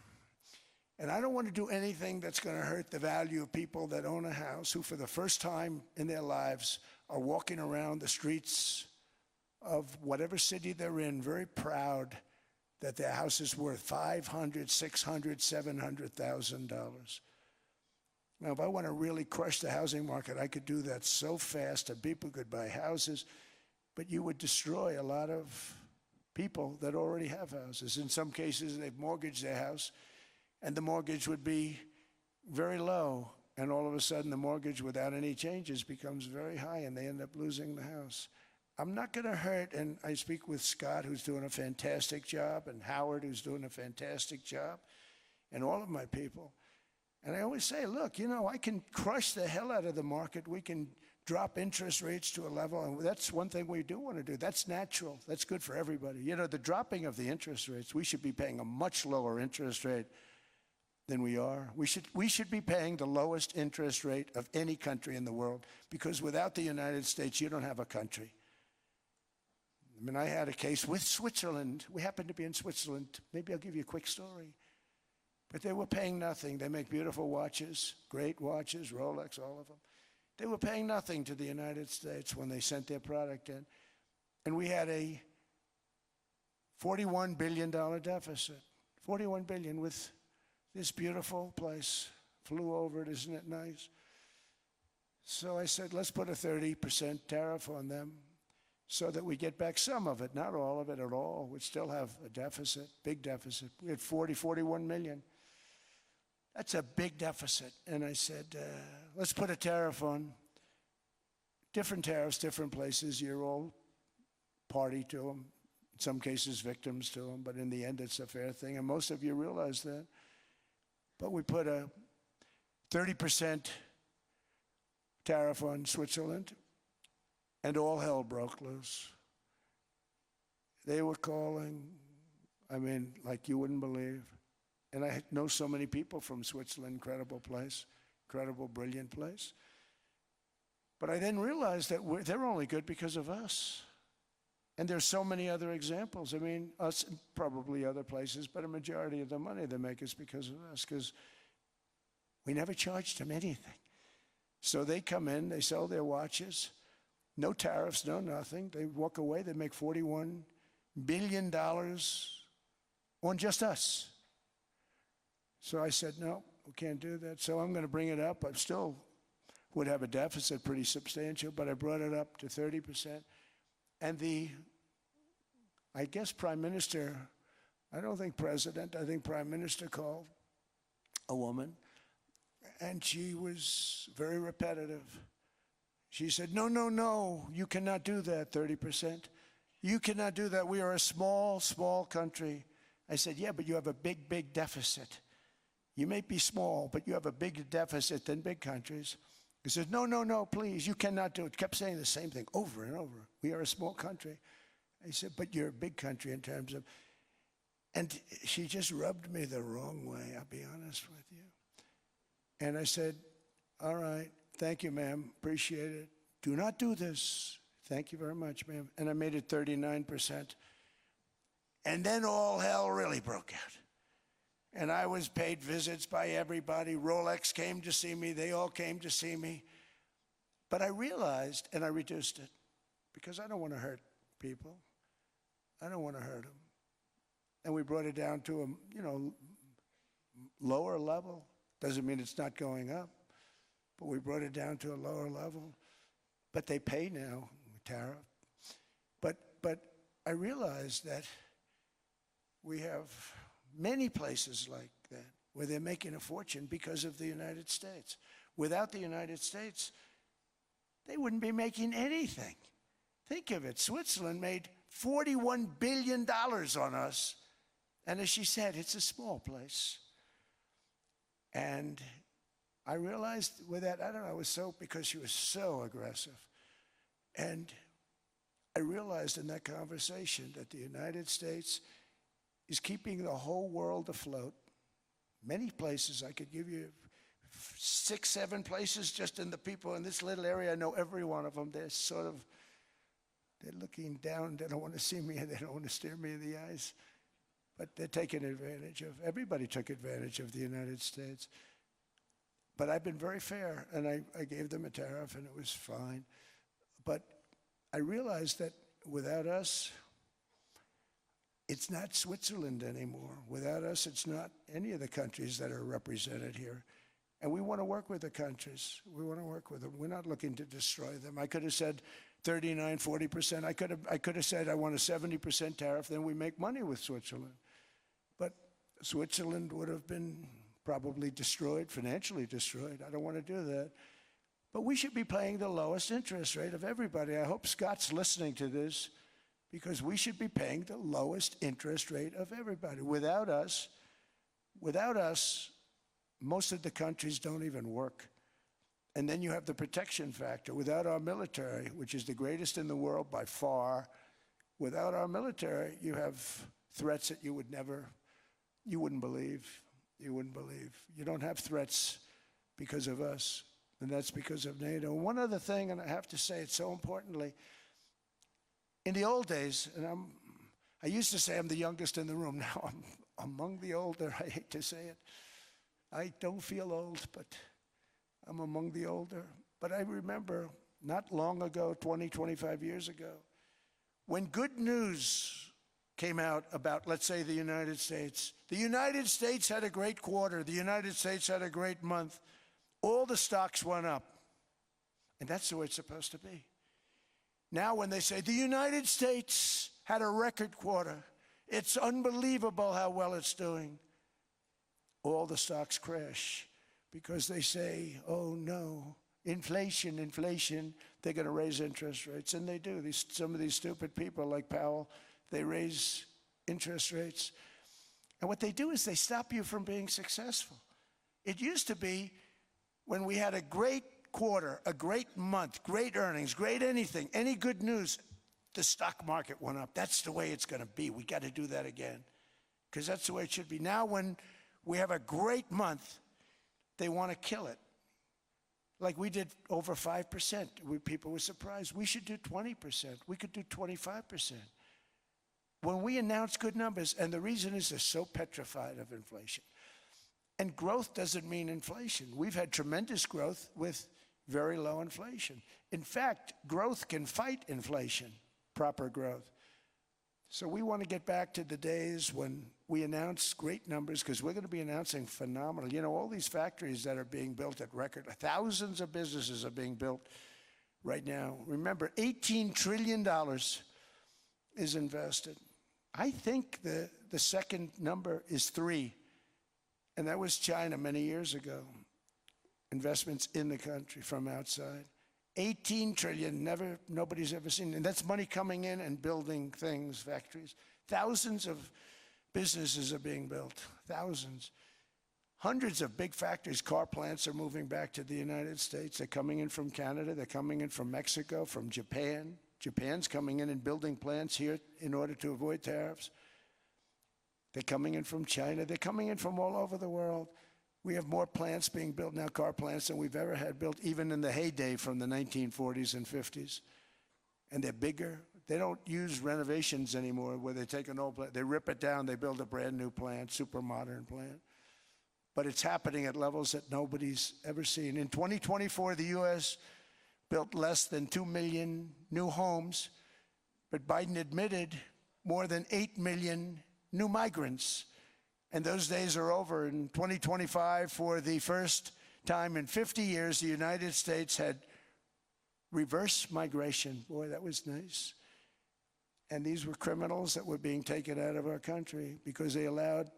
And I don't want to do anything that's going to hurt the value of people that own a house, who for the first time in their lives are walking around the streets of whatever city they're in, very proud that their house is worth $500,000, $600,000, $700,000. Now, if I want to really crush the housing market, I could do that so fast and people could buy houses, but you would destroy a lot of people that already have houses. In some cases, they've mortgaged their house, and the mortgage would be very low, and all of a sudden the mortgage without any changes becomes very high, and they end up losing the house. I'm not going to hurt, and I speak with Scott, who's doing a fantastic job, and Howard, who's doing a fantastic job, and all of my people. And I always say, look, I can crush the hell out of the market. We can drop interest rates to a level, and that's one thing we do want to do. That's natural. That's good for everybody. The dropping of the interest rates, we should be paying a much lower interest rate than we are. We should be paying the lowest interest rate of any country in the world, because without the United States, you don't have a country. I mean, I had a case with Switzerland. We happened to be in Switzerland. Maybe I'll give you a quick story. But they were paying nothing. They make beautiful watches, great watches, Rolex, all of them. They were paying nothing to the United States when they sent their product in. And we had a $41 billion deficit. $41 billion with this beautiful place. Flew over it, isn't it nice? So I said, let's put a 30% tariff on them so that we get back some of it, not all of it at all. We'd still have a deficit, big deficit. We had 41 million. That's a big deficit. And I said, let's put a tariff on. Different tariffs, different places. You're all party to them. In some cases, victims to them. But in the end, it's a fair thing. And most of you realize that. But we put a 30% tariff on Switzerland, and all hell broke loose. They were calling, I mean, like you wouldn't believe. And I know so many people from Switzerland, incredible place, incredible, brilliant place. But I then realized that they're only good because of us. And there's so many other examples. I mean, us and probably other places, but a majority of the money they make is because of us, because we never charged them anything. So they come in, they sell their watches, no tariffs, no nothing. They walk away, they make $41 billion on just us. So I said, no, we can't do that. So I'm going to bring it up. I still would have a deficit pretty substantial, but I brought it up to 30%. And I guess Prime Minister, I don't think President, I think Prime Minister called a woman, and she was very repetitive. She said, no, no, no, you cannot do that, 30%. You cannot do that. We are a small, small country. I said, yeah, but you have a big, big deficit. You may be small, but you have a bigger deficit than big countries. He said, no, no, no, please, you cannot do it. Kept saying the same thing over and over. We are a small country. I said, but you're a big country in terms of, and she just rubbed me the wrong way, I'll be honest with you. And I said, all right, thank you, ma'am, appreciate it. Do not do this. Thank you very much, ma'am. And I made it 39%. And then all hell really broke out. And I was paid visits by everybody. Rolex came to see me. They all came to see me. But I realized, and I reduced it, because I don't want to hurt people. I don't want to hurt them. And we brought it down to a, lower level. Doesn't mean it's not going up, but we brought it down to a lower level. But they pay now, tariff. But I realized that we have many places like that where they're making a fortune because of the United States. Without the United States, they wouldn't be making anything. Think of it. Switzerland made $41 billion on us. And as she said, it's a small place. And I realized with that, I don't know, because she was so aggressive. And I realized in that conversation that the United States is keeping the whole world afloat. Many places, I could give you 6, 7 places just in the people in this little area. I know every one of them. They're looking down. They don't want to see me, and they don't want to stare me in the eyes. But they're taking advantage of, everybody took advantage of the United States. But I've been very fair, and I gave them a tariff, and it was fine. But I realized that without us, it's not Switzerland anymore. Without us, it's not any of the countries that are represented here. And we want to work with the countries. We want to work with them. We're not looking to destroy them. I could have said 39, 40%. I could have said I want a 70% tariff, then we make money with Switzerland. But Switzerland would have been probably destroyed, financially destroyed. I don't want to do that. But we should be paying the lowest interest rate of everybody. I hope Scott's listening to this, because we should be paying the lowest interest rate of everybody. Without us, most of the countries don't even work. And then you have the protection factor. Without our military, which is the greatest in the world by far, without our military, you have threats that you wouldn't believe. You wouldn't believe. You don't have threats because of us, and that's because of NATO. One other thing, and I have to say it so importantly, in the old days, and I used to say I'm the youngest in the room. Now I'm among the older. I hate to say it. I don't feel old, but I'm among the older. But I remember not long ago, 20, 25 years ago, when good news came out about, let's say, the United States. The United States had a great quarter. The United States had a great month. All the stocks went up. And that's the way it's supposed to be. Now when they say the United States had a record quarter, it's unbelievable how well it's doing, all the stocks crash because they say, oh no, inflation, inflation, they're going to raise interest rates. And they do. Some of these stupid people like Powell, they raise interest rates. And what they do is they stop you from being successful. It used to be when we had a great quarter, a great month, great earnings, great anything, any good news, the stock market went up. That's the way it's going to be. We got to do that again because that's the way it should be. Now when we have a great month, they want to kill it. Like we did over 5%. People were surprised. We should do 20%. We could do 25%. When we announce good numbers, and the reason is they're so petrified of inflation. And growth doesn't mean inflation. We've had tremendous growth with very low inflation. In fact, growth can fight inflation, proper growth. So we want to get back to the days when we announce great numbers, because we're going to be announcing phenomenal. You know, all these factories that are being built at record, thousands of businesses are being built right now. Remember, $18 trillion is invested. I think the second number is 3, and that was China many years ago. Investments in the country from outside. 18 trillion, nobody's ever seen. And that's money coming in and building things, factories. Thousands of businesses are being built, thousands. Hundreds of big factories, car plants are moving back to the United States. They're coming in from Canada, they're coming in from Mexico, from Japan. Japan's coming in and building plants here in order to avoid tariffs. They're coming in from China, they're coming in from all over the world. We have more plants being built now, car plants, than we've ever had built, even in the heyday from the 1940s and 50s. And they're bigger. They don't use renovations anymore where they take an old plant, they rip it down, they build a brand new plant, super modern plant. But it's happening at levels that nobody's ever seen. In 2024, the U.S. built less than 2 million new homes, but Biden admitted more than 8 million new migrants. And those days are over. In 2025, for the first time in 50 years, the United States had reverse migration. Boy, that was nice. And these were criminals that were being taken out of our country because they allowed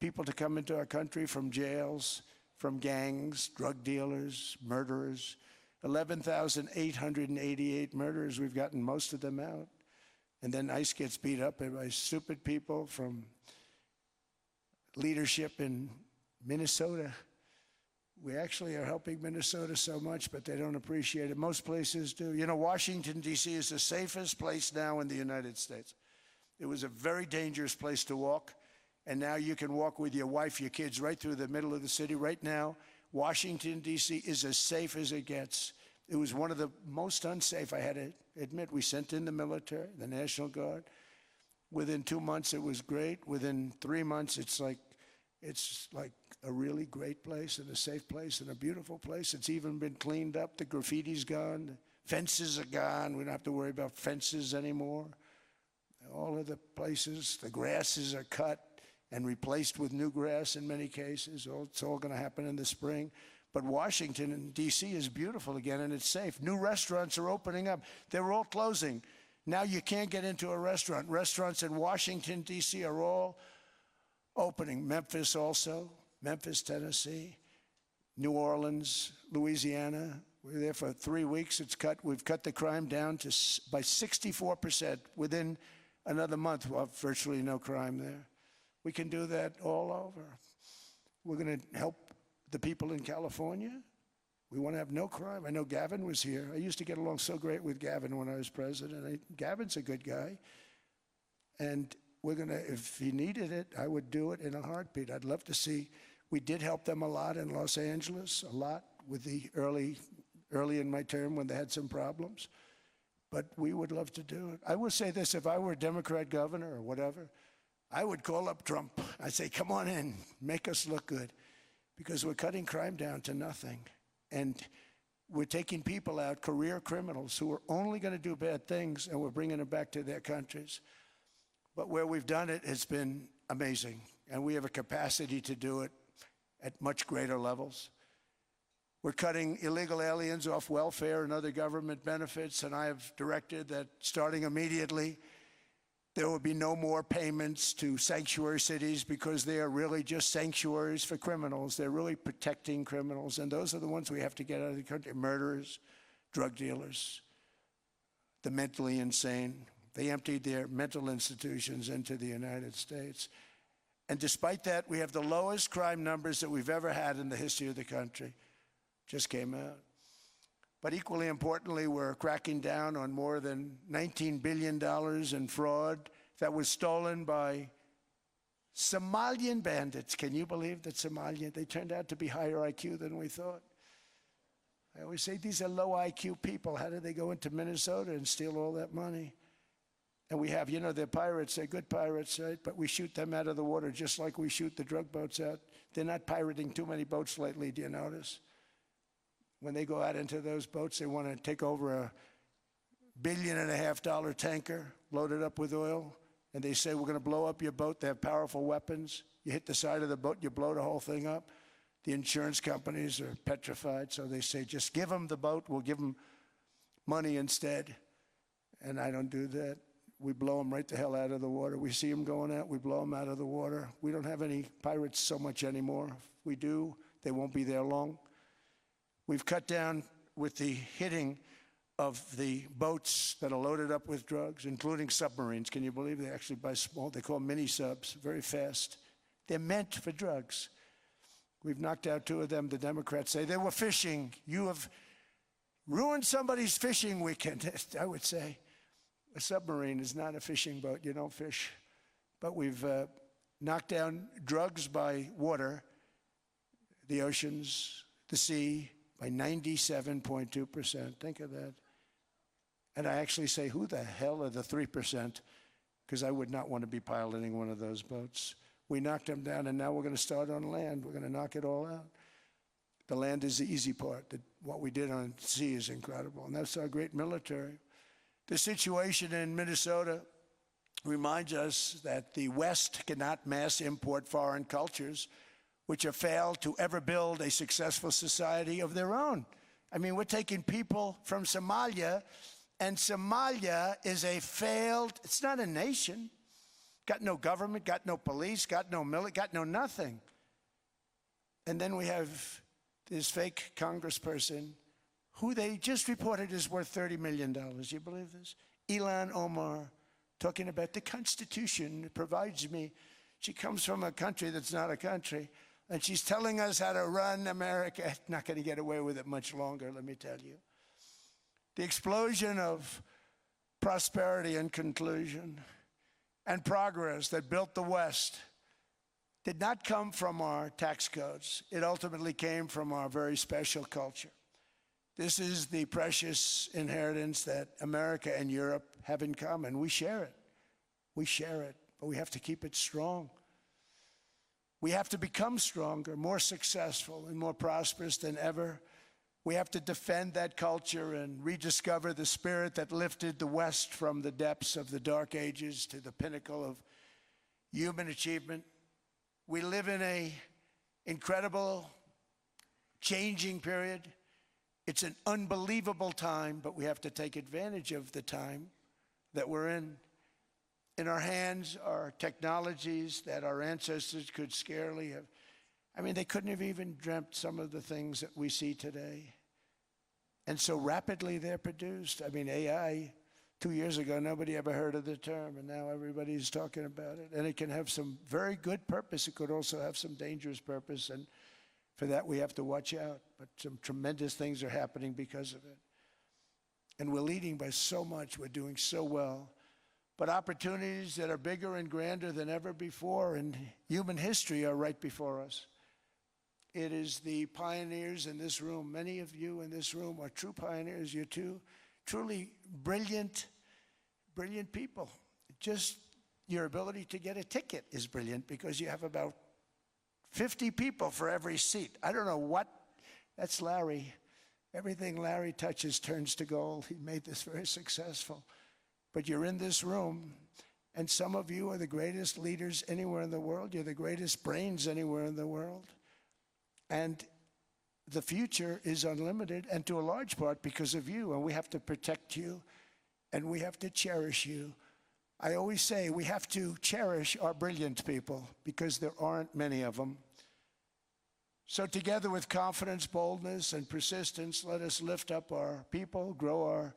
people to come into our country from jails, from gangs, drug dealers, murderers. 11,888 murderers. We've gotten most of them out. And then ICE gets beat up by stupid people from leadership in Minnesota. We actually are helping Minnesota so much, but they don't appreciate it. Most places do. You know, Washington, D.C. is the safest place now in the United States. It was a very dangerous place to walk, and now you can walk with your wife, your kids, right through the middle of the city. Right now, Washington, D.C. is as safe as it gets. It was one of the most unsafe, I had to admit. We sent in the military, the National Guard. Within 2 months, it was great. Within 3 months, it's like a really great place and a safe place and a beautiful place. It's even been cleaned up. The graffiti's gone. The fences are gone. We don't have to worry about fences anymore. All of the places, the grasses are cut and replaced with new grass in many cases. It's all going to happen in the spring. But Washington and D.C. is beautiful again, and it's safe. New restaurants are opening up. They were all closing. Now you can't get into a restaurant. Restaurants in Washington, D.C. are all opening. Memphis also, Memphis, Tennessee, New Orleans, Louisiana. We were there for 3 weeks. We've cut the crime down by 64%. Within another month, we'll have virtually no crime there. We can do that all over. We're going to help the people in California. We want to have no crime. I know Gavin was here. I used to get along so great with Gavin when I was president. Gavin's a good guy. And we're going to, if he needed it, I would do it in a heartbeat. I'd love to see. We did help them a lot in Los Angeles, a lot with the early in my term when they had some problems. But we would love to do it. I will say this, if I were a Democrat governor or whatever, I would call up Trump. I'd say, come on in, make us look good. Because we're cutting crime down to nothing. And we're taking people out, career criminals, who are only going to do bad things, and we're bringing them back to their countries. But where we've done it, it's been amazing. And we have a capacity to do it at much greater levels. We're cutting illegal aliens off welfare and other government benefits, and I have directed that starting immediately, there will be no more payments to sanctuary cities because they are really just sanctuaries for criminals. They're really protecting criminals, and those are the ones we have to get out of the country: murderers, drug dealers, the mentally insane. They emptied their mental institutions into the United States. And despite that, we have the lowest crime numbers that we've ever had in the history of the country. Just came out. But equally importantly, we're cracking down on more than $19 billion in fraud that was stolen by Somalian bandits. Can you believe that Somalian? They turned out to be higher IQ than we thought. I always say these are low IQ people. How did they go into Minnesota and steal all that money? And we have, they're pirates. They're good pirates, right? But we shoot them out of the water just like we shoot the drug boats out. They're not pirating too many boats lately, do you notice? When they go out into those boats, they want to take over a $1.5 billion tanker loaded up with oil, and they say, we're going to blow up your boat. They have powerful weapons. You hit the side of the boat, you blow the whole thing up. The insurance companies are petrified, so they say, just give them the boat. We'll give them money instead. And I don't do that. We blow them right the hell out of the water. We see them going out, we blow them out of the water. We don't have any pirates so much anymore. If we do, they won't be there long. We've cut down with the hitting of the boats that are loaded up with drugs, including submarines. Can you believe they actually buy small, they call them mini subs, very fast. They're meant for drugs. We've knocked out 2 of them. The Democrats say they were fishing. You have ruined somebody's fishing weekend, I would say. A submarine is not a fishing boat. You don't fish. But we've knocked down drugs by water, the oceans, the sea, by 97.2%. Think of that. And I actually say, who the hell are the 3%? Because I would not want to be piloting one of those boats. We knocked them down, and now we're going to start on land. We're going to knock it all out. The land is the easy part. What we did on sea is incredible, and that's our great military. The situation in Minnesota reminds us that the West cannot mass import foreign cultures which have failed to ever build a successful society of their own. I mean, we're taking people from Somalia, and Somalia is a failed, it's not a nation. Got no government, got no police, got no military, got no nothing. And then we have this fake congressperson who they just reported is worth $30 million. You believe this? Ilhan Omar, talking about the Constitution provides me. She comes from a country that's not a country, and she's telling us how to run America. Not going to get away with it much longer, let me tell you. The explosion of prosperity and conclusion and progress that built the West did not come from our tax codes. It ultimately came from our very special culture. This is the precious inheritance that America and Europe have in common. We share it. We share it, but we have to keep it strong. We have to become stronger, more successful, and more prosperous than ever. We have to defend that culture and rediscover the spirit that lifted the West from the depths of the Dark Ages to the pinnacle of human achievement. We live in an incredible, changing period. It's an unbelievable time, but we have to take advantage of the time that we're in. In our hands are technologies that our ancestors could scarcely have. I mean, they couldn't have even dreamt some of the things that we see today. And so rapidly they're produced. I mean, AI, 2 years ago, nobody ever heard of the term, and now everybody's talking about it. And it can have some very good purpose. It could also have some dangerous purpose, and for that we have to watch out. But some tremendous things are happening because of it. And we're leading by so much. We're doing so well. But opportunities that are bigger and grander than ever before in human history are right before us. It is the pioneers in this room. Many of you in this room are true pioneers. You're truly brilliant people. Just your ability to get a ticket is brilliant because you have about 50 people for every seat. I don't know what, that's Larry. Everything Larry touches turns to gold. He made this very successful. But you're in this room, And some of you are the greatest leaders anywhere in the world. You're the greatest brains anywhere in the world. And the future is unlimited, and to a large part because of you. And we have to protect you, and we have to cherish you. I always say we have to cherish our brilliant people because there aren't many of them. So together with confidence, boldness, and persistence, let us lift up our people, grow our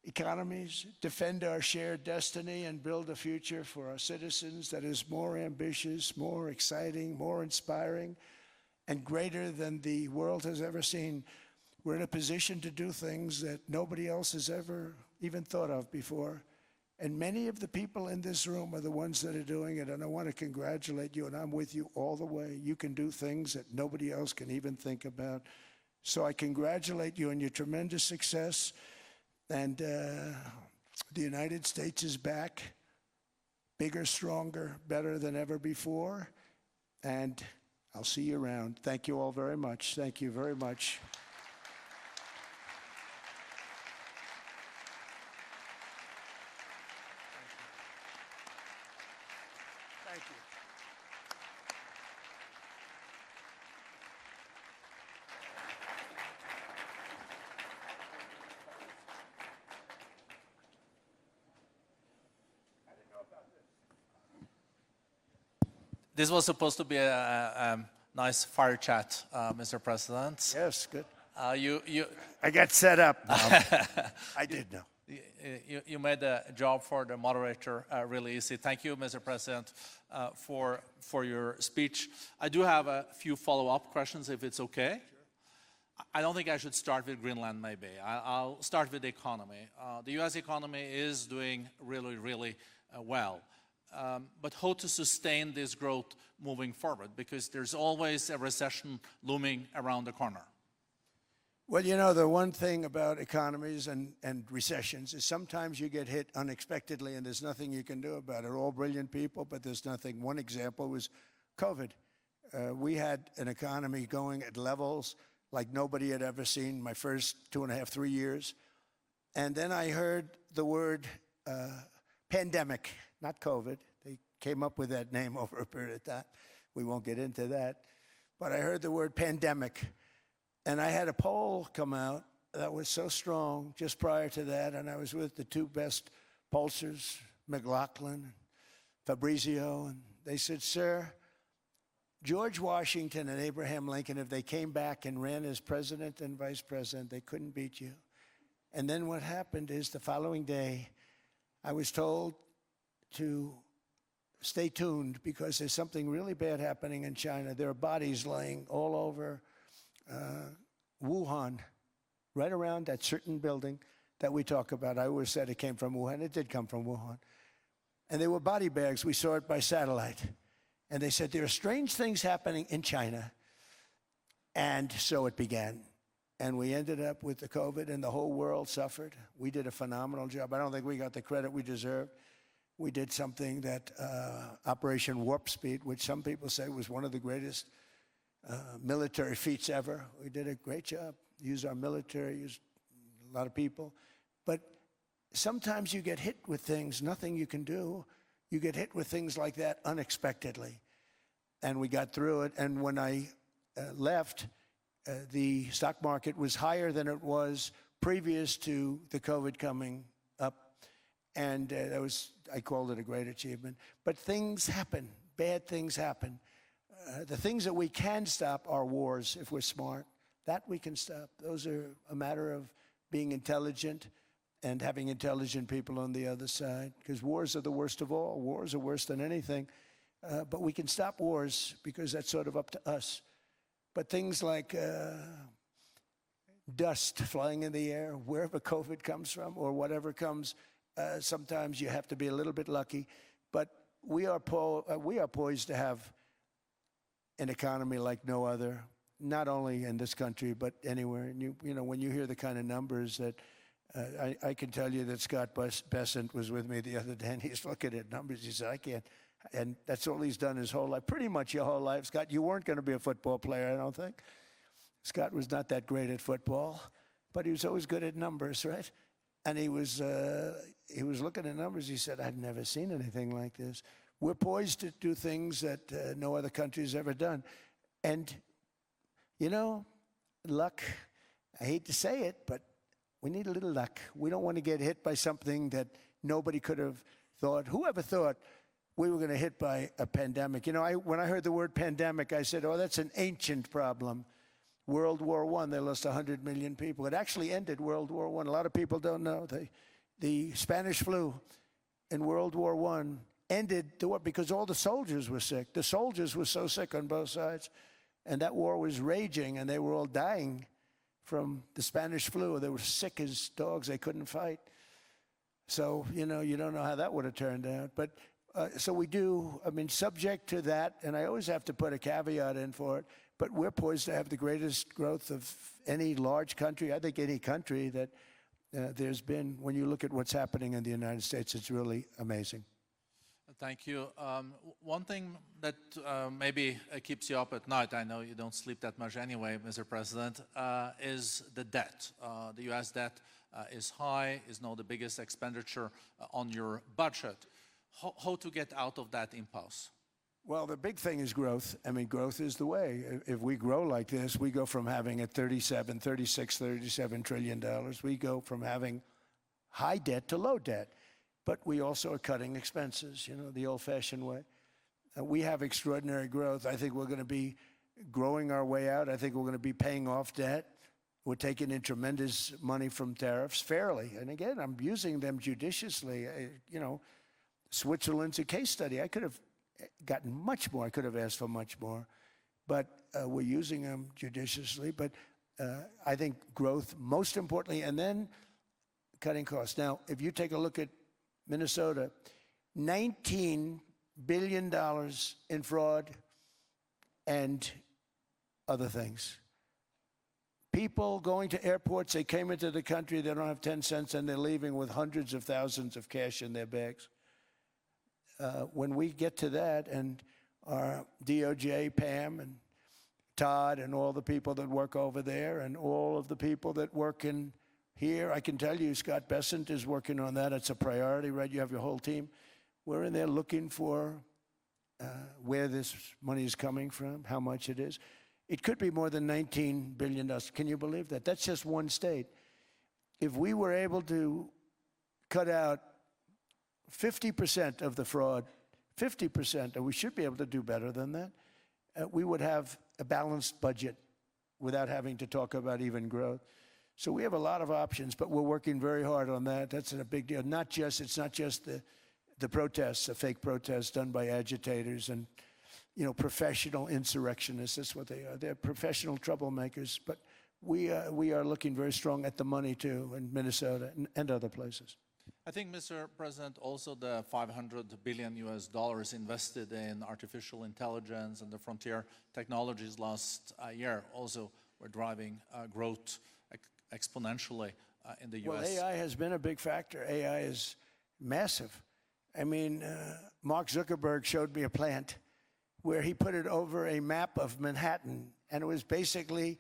economies, defend our shared destiny, and build a future for our citizens that is more ambitious, more exciting, more inspiring, and greater than the world has ever seen. We're in a position to do things that nobody else has ever even thought of before. And many of the people in this room are the ones that are doing it, and I want to congratulate you, and I'm with you all the way. You can do things that nobody else can even think about. So I congratulate you on your tremendous success. And the United States is back, bigger, stronger, better than ever before. And I'll see you around. Thank you all very much. Thank you very much. Thank you. This was supposed to be a nice fire chat, Mr. President. Yes, good. You I got set up. I did know. You made the job for the moderator really easy. Thank you, Mr. President, for your speech. I do have a few follow-up questions, if it's okay. Sure. I don't think I should start with Greenland, maybe. I'll start with the economy. The U.S. economy is doing really, really well. But how to sustain this growth moving forward? Because there's always a recession looming around the corner. Well, you know, the one thing about economies and recessions is sometimes you get hit unexpectedly and there's nothing you can do about it. All brilliant people, but there's nothing. One example was COVID. We had an economy going at levels like nobody had ever seen my first 2.5, 3 years. And then I heard the word pandemic, not COVID. They came up with that name over a period of time. We won't get into that. But I heard the word pandemic. And I had a poll come out that was so strong just prior to that, and I was with the two best pollsters, McLaughlin and Fabrizio, and they said, sir, George Washington and Abraham Lincoln, if they came back and ran as president and vice president, they couldn't beat you. And then what happened is the following day, I was told to stay tuned because there's something really bad happening in China. There are bodies laying all over Wuhan, right around that certain building that we talk about. I always said it came from Wuhan. It did come from Wuhan. And they were body bags. We saw it by satellite. And they said, there are strange things happening in China. And so it began. And we ended up with the COVID, and the whole world suffered. We did a phenomenal job. I don't think we got the credit we deserved. We did something that Operation Warp Speed, which some people say was one of the greatest military feats ever. We did a great job. Used our military, used a lot of people. But sometimes you get hit with things, nothing you can do. You get hit with things like that unexpectedly. And we got through it. And when I left, the stock market was higher than it was previous to the COVID coming up. And that was, I called it a great achievement. But things happen. Bad things happen. The things that we can stop are wars, if we're smart. That we can stop. Those are a matter of being intelligent and having intelligent people on the other side. Because wars are the worst of all. Wars are worse than anything. But we can stop wars because that's sort of up to us. But things like dust flying in the air, wherever COVID comes from or whatever comes, sometimes you have to be a little bit lucky. But we are poised to have an economy like no other, not only in this country, but anywhere. And you know, when you hear the kind of numbers that, I can tell you that Scott Bessent was with me the other day, and he's looking at numbers. He said, I can't. And that's all he's done his whole life, pretty much your whole life. Scott, you weren't going to be a football player, I don't think. Scott was not that great at football, but he was always good at numbers, right? And he was he was looking at numbers. He said, I've never seen anything like this. We're poised to do things that no other country has ever done. And, you know, luck, I hate to say it, but we need a little luck. We don't want to get hit by something that nobody could have thought. Whoever thought we were going to hit by a pandemic? You know, when I heard the word pandemic, I said, oh, that's an ancient problem. World War I, they lost 100 million people. It actually ended World War I. A lot of people don't know. The Spanish flu in World War I ended the war because all the soldiers were sick. The soldiers were so sick on both sides, and that war was raging, and they were all dying from the Spanish flu. They were sick as dogs. They couldn't fight. So, you know, you don't know how that would have turned out. But so we do, I mean, subject to that, and I always have to put a caveat in for it, but we're poised to have the greatest growth of any large country, I think any country that there's been. When you look at what's happening in the United States, it's really amazing. Thank you. One thing that maybe keeps you up at night, I know you don't sleep that much anyway, Mr. President, is the debt. The U.S. debt is high, is now the biggest expenditure on your budget. How to get out of that impasse? Well, the big thing is growth. I mean, growth is the way. If we grow like this, we go from having a $37 trillion. We go from having high debt to low debt. But we also are cutting expenses, you know, the old-fashioned way. We have extraordinary growth. I think we're going to be growing our way out. I think we're going to be paying off debt. We're taking in tremendous money from tariffs fairly. And again, I'm using them judiciously. You know, Switzerland's a case study. I could have gotten much more. I could have asked for much more. But we're using them judiciously. But I think growth, most importantly, and then cutting costs. Now, if you take a look at Minnesota, $19 billion in fraud and other things. People going to airports, they came into the country, they don't have 10 cents, and they're leaving with hundreds of thousands of cash in their bags. When we get to that, and our DOJ, Pam, and Todd, and all the people that work over there, and all of the people that work in here, I can tell you, Scott Bessent is working on that. It's a priority, right? You have your whole team. We're in there looking for where this money is coming from, how much it is. It could be more than $19 billion. Can you believe that? That's just one state. If we were able to cut out 50% of the fraud, 50%, and we should be able to do better than that, we would have a balanced budget without having to talk about even growth. So we have a lot of options, but we're working very hard on that. That's a big deal. It's not just the protests, the fake protests done by agitators and, you know, professional insurrectionists. That's what they are. They're professional troublemakers. But we are looking very strong at the money too in Minnesota and other places. I think, Mr. President, also the $500 billion invested in artificial intelligence and the frontier technologies last year also were driving growth exponentially in the U.S. Well, AI has been a big factor. AI is massive. I mean, Mark Zuckerberg showed me a plant where he put it over a map of Manhattan, and it was basically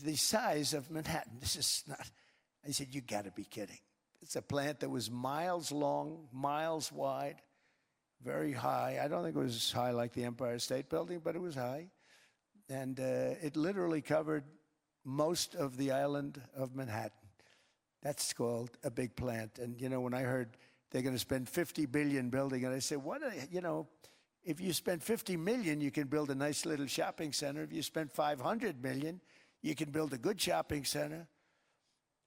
the size of Manhattan. This is not, I said, you got to be kidding. It's a plant that was miles long, miles wide, very high. I don't think it was as high like the Empire State Building, but it was high. And it literally covered most of the island of Manhattan. That's called a big plant. And, you know, when I heard they're going to spend $50 billion building it, I said, what, you know, if you spend $50 million, you can build a nice little shopping center. If you spend $500 million, you can build a good shopping center.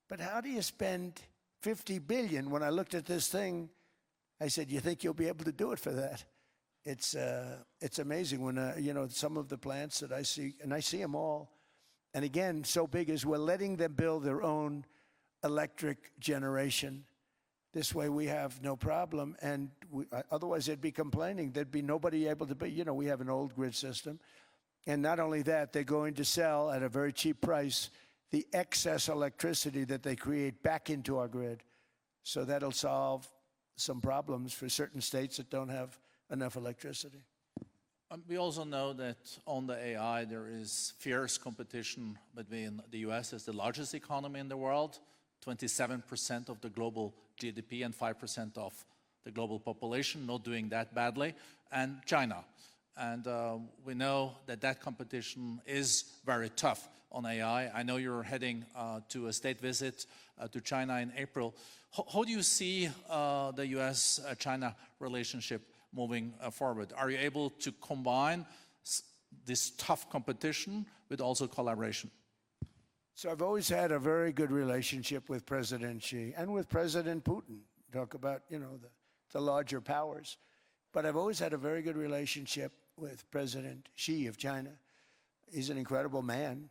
But how do you spend $50 billion? When I looked at this thing, I said, you think you'll be able to do it for that? It's amazing when, you know, some of the plants that I see, and I see them all, and again, so big is we're letting them build their own electric generation. This way we have no problem, and otherwise they'd be complaining. There'd be nobody able to be, you know, we have an old grid system. And not only that, they're going to sell at a very cheap price the excess electricity that they create back into our grid. So that'll solve some problems for certain states that don't have enough electricity. We also know that on the AI, there is fierce competition between the U.S. as the largest economy in the world 27% of the global GDP and 5% of the global population, not doing that badly, and China. And we know that that competition is very tough on AI. I know you're heading to a state visit to China in April. How do you see the US-China relationship moving forward? Are you able to combine this tough competition with also collaboration? So I've always had a very good relationship with President Xi and with President Putin. Talk about, you know, the larger powers. But I've always had a very good relationship with President Xi of China. He's an incredible man.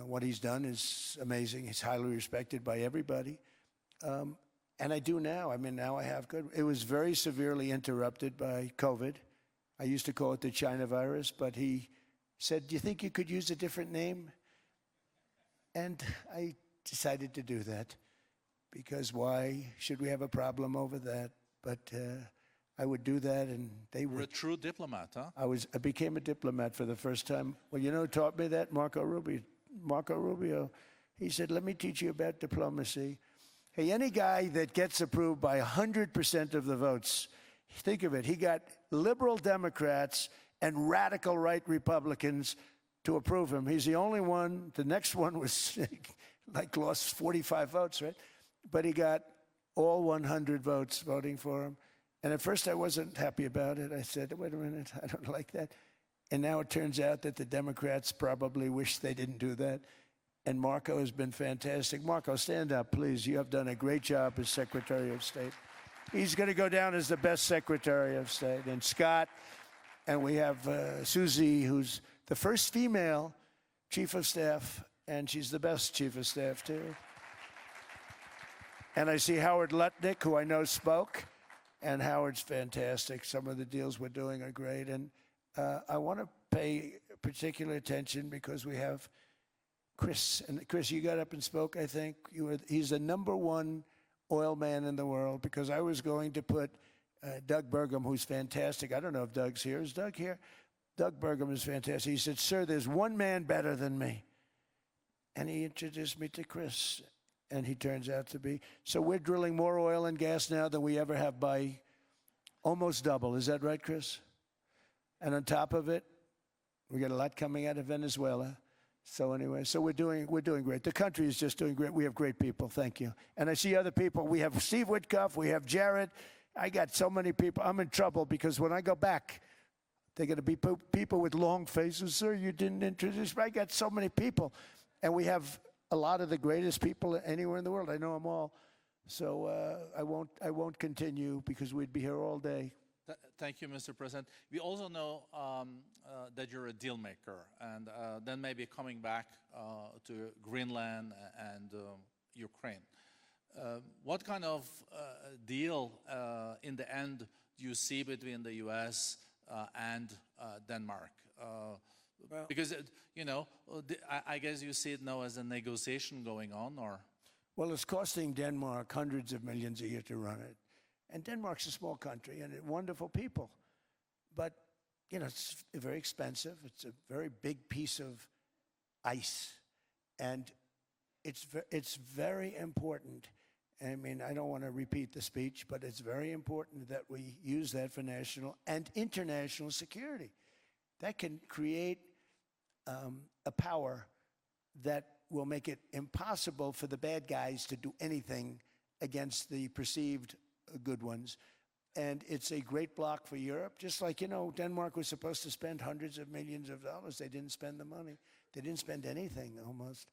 What he's done is amazing. He's highly respected by everybody. And I do now. I mean, now I have good. It was very severely interrupted by COVID. I used to call it the China virus, but he said, "Do you think you could use a different name?" And I decided to do that, because why should we have a problem over that? But I would do that, and they would. You're a true diplomat, huh? I became a diplomat for the first time. Well, you know who taught me that? Marco Rubio. Marco Rubio, he said, "Let me teach you about diplomacy." Hey, any guy that gets approved by 100% of the votes, think of it, he got liberal Democrats and radical right Republicans to approve him. He's the only one. The next one was like lost 45 votes, right? But he got all 100 votes voting for him. And at first I wasn't happy about it. I said, "Wait a minute, I don't like that." And now it turns out that the Democrats probably wish they didn't do that. And Marco has been fantastic. Marco, stand up, please. You have done a great job as Secretary of State. He's going to go down as the best Secretary of State. And Scott, and we have Susie, who's the first female Chief of Staff, and she's the best Chief of Staff, too. And I see Howard Lutnick, who I know spoke, and Howard's fantastic. Some of the deals we're doing are great. And I want to pay particular attention because we have Chris. And Chris, you got up and spoke, I think. He's the #1 oil man in the world, because I was going to put Doug Burgum, who's fantastic. I don't know if Doug's here. Is Doug here? Doug Burgum is fantastic. He said, "Sir, there's one man better than me." And he introduced me to Chris, and he turns out to be. So we're drilling more oil and gas now than we ever have, by almost double. Is that right, Chris? And on top of it, we got a lot coming out of Venezuela. So anyway, so we're doing great. The country is just doing great. We have great people. Thank you. And I see other people. We have Steve Witkoff. We have Jared. I got so many people. I'm in trouble, because when I go back, they're going to be people with long faces. "Sir, you didn't introduce me." I got so many people. And we have a lot of the greatest people anywhere in the world. I know them all. So I won't continue, because we'd be here all day. Thank you, Mr. President. We also know that you're a deal maker, and then maybe coming back to Greenland and Ukraine. What kind of deal in the end do you see between the US and Denmark? Because, you know, I guess you see it now as a negotiation going on, or? Well, it's costing Denmark hundreds of millions a year to run it. And Denmark's a small country, and wonderful people. But, you know, it's very expensive. It's a very big piece of ice. And it's very important. I mean, I don't want to repeat the speech, but it's very important that we use that for national and international security. That can create a power that will make it impossible for the bad guys to do anything against the perceived good ones. And it's a great block for Europe. Just like, you know, Denmark was supposed to spend hundreds of millions of dollars. They didn't spend the money. They didn't spend anything, almost.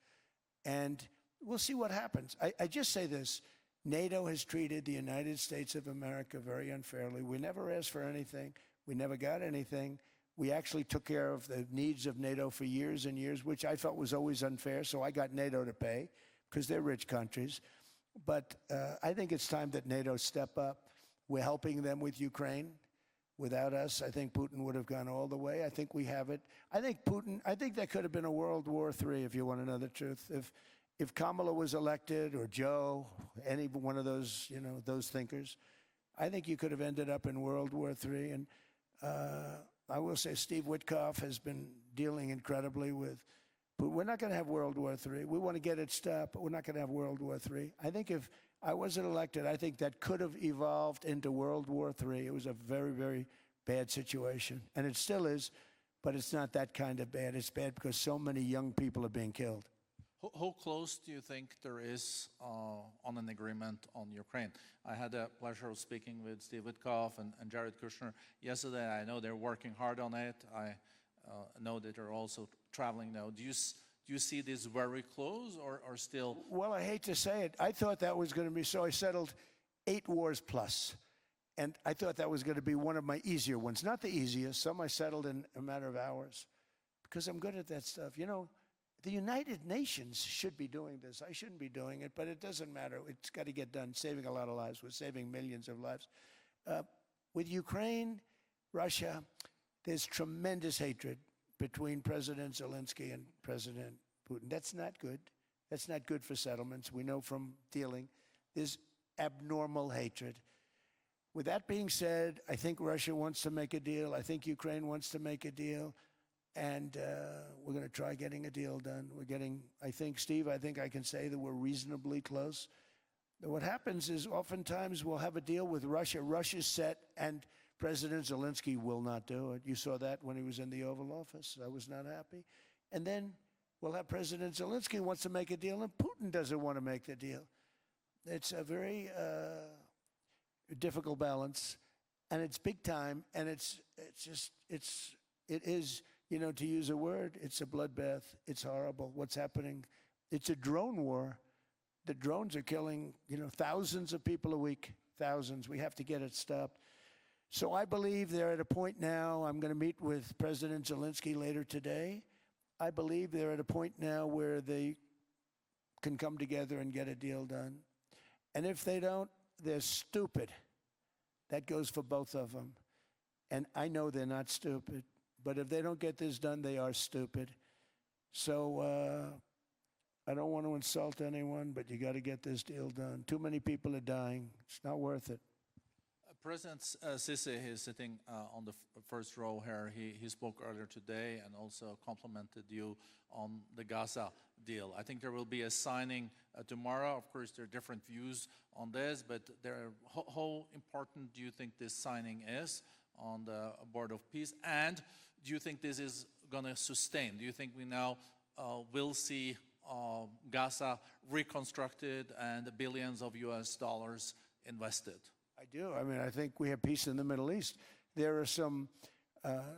And we'll see what happens. I just say this. NATO has treated the United States of America very unfairly. We never asked for anything. We never got anything. We actually took care of the needs of NATO for years and years, which I felt was always unfair. So I got NATO to pay, because they're rich countries. But I think it's time that NATO step up. We're helping them with Ukraine. Without us, I think Putin would have gone all the way. I think we have it. I think that could have been a World War III, if you want to know the truth. If Kamala was elected, or Joe, any one of those, you know, those thinkers, I think you could have ended up in World War III. And I will say Steve Witkoff has been dealing incredibly with But we're not going to have World War III. We want to get it stopped, but we're not going to have World War III. I think if I wasn't elected, I think that could have evolved into World War III. It was a very, very bad situation. And it still is, but it's not that kind of bad. It's bad because so many young people are being killed. How close do you think there is on an agreement on Ukraine? I had the pleasure of speaking with Steve Witkoff and Jared Kushner yesterday. I know they're working hard on it. I know that they're also traveling now. Do you see this very close or still? Well, I hate to say it. I thought that was going to be so. I settled 8 wars plus. And I thought that was going to be one of my easier ones. Not the easiest. Some I settled in a matter of hours because I'm good at that stuff. You know, the United Nations should be doing this. I shouldn't be doing it, but it doesn't matter. It's got to get done, saving a lot of lives. We're saving millions of lives. With Ukraine, Russia, there's tremendous hatred between President Zelensky and President Putin. That's not good. That's not good for settlements. We know from dealing. There's abnormal hatred. With that being said, I think Russia wants to make a deal. I think Ukraine wants to make a deal. And we're going to try getting a deal done. We're getting, I think, Steve, I think I can say that we're reasonably close. What happens is oftentimes we'll have a deal with Russia. Russia's set, and President Zelensky will not do it. You saw that when he was in the Oval Office. I was not happy. And then we'll have President Zelensky wants to make a deal, and Putin doesn't want to make the deal. It's a very difficult balance, and it's big time, and it is, you know, to use a word, it's a bloodbath. It's horrible what's happening. It's a drone war. The drones are killing, you know, thousands of people a week, thousands. We have to get it stopped. So I believe they're at a point now, I'm going to meet with President Zelensky later today. I believe they're at a point now where they can come together and get a deal done. And if they don't, they're stupid. That goes for both of them. And I know they're not stupid. But if they don't get this done, they are stupid. So I don't want to insult anyone, but you got to get this deal done. Too many people are dying. It's not worth it. President Sisi is sitting on the first row here. He spoke earlier today and also complimented you on the Gaza deal. I think there will be a signing tomorrow. Of course, there are different views on this, but how important do you think this signing is on the Board of Peace? And do you think this is going to sustain? Do you think we now will see Gaza reconstructed and billions of US dollars invested? I do. I mean, I think we have peace in the Middle East. There are some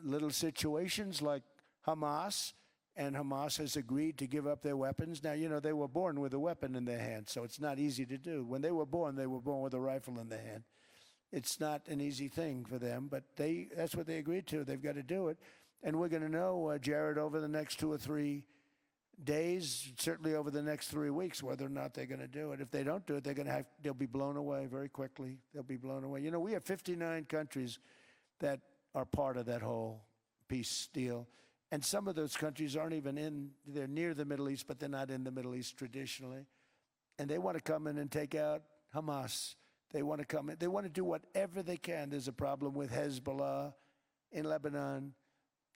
little situations like Hamas, and Hamas has agreed to give up their weapons. Now, you know, they were born with a weapon in their hand, so it's not easy to do. When they were born with a rifle in their hand. It's not an easy thing for them, but that's what they agreed to. They've got to do it. And we're going to know, Jared, over the next 2 or 3 days, certainly over the next 3 weeks, whether or not they're going to do it. If they don't do it, they'll be blown away very quickly. They'll be blown away. You know, we have 59 countries that are part of that whole peace deal. And some of those countries aren't even they're near the Middle East, but they're not in the Middle East traditionally. And they want to come in and take out Hamas. They want to come in. They want to do whatever they can. There's a problem with Hezbollah in Lebanon,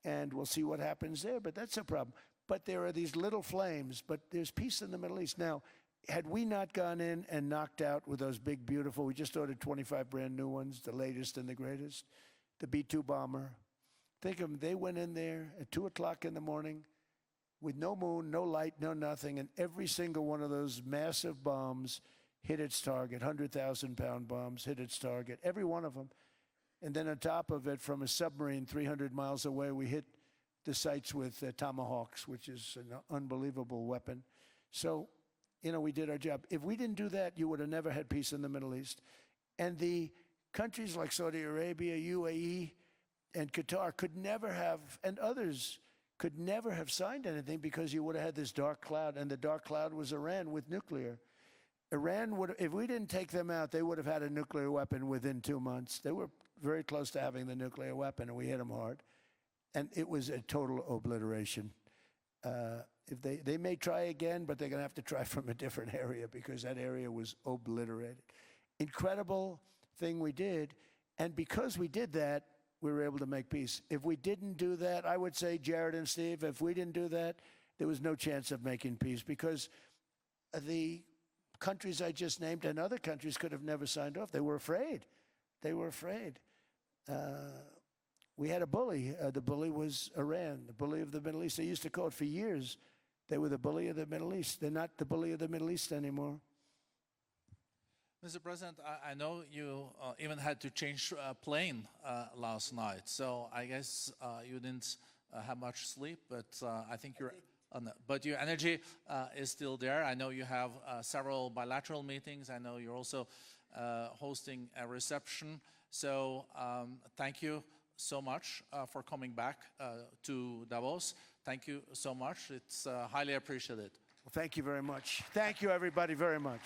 and we'll see what happens there, but that's a problem. But there are these little flames, but there's peace in the Middle East. Now, had we not gone in and knocked out with those big, beautiful, we just ordered 25 brand new ones, the latest and the greatest, the B-2 bomber. Think of them, they went in there at 2 o'clock in the morning with no moon, no light, no nothing, and every single one of those massive bombs hit its target, 100,000-pound bombs hit its target, every one of them. And then on top of it, from a submarine 300 miles away, we hit the sites with Tomahawks, which is an unbelievable weapon. So, you know, we did our job. If we didn't do that, you would have never had peace in the Middle East. And the countries like Saudi Arabia, UAE, and Qatar could never have, and others could never have signed anything because you would have had this dark cloud, and the dark cloud was Iran with nuclear. Iran would, if we didn't take them out, they would have had a nuclear weapon within 2 months. They were very close to having the nuclear weapon, and we hit them hard. And it was a total obliteration. If they may try again, but they're going to have to try from a different area because that area was obliterated. Incredible thing we did. And because we did that, we were able to make peace. If we didn't do that, I would say, Jared and Steve, if we didn't do that, there was no chance of making peace because the countries I just named and other countries could have never signed off. They were afraid. They were afraid. We had a bully. The bully was Iran, the bully of the Middle East. They used to call it for years. They were the bully of the Middle East. They're not the bully of the Middle East anymore. Mr. President, I know you even had to change plane last night, so I guess you didn't have much sleep, but I think you're... but your energy is still there. I know you have several bilateral meetings. I know you're also hosting a reception. So thank you so much for coming back to Davos. Thank you so much. It's highly appreciated. Well, thank you very much. Thank you, everybody, very much.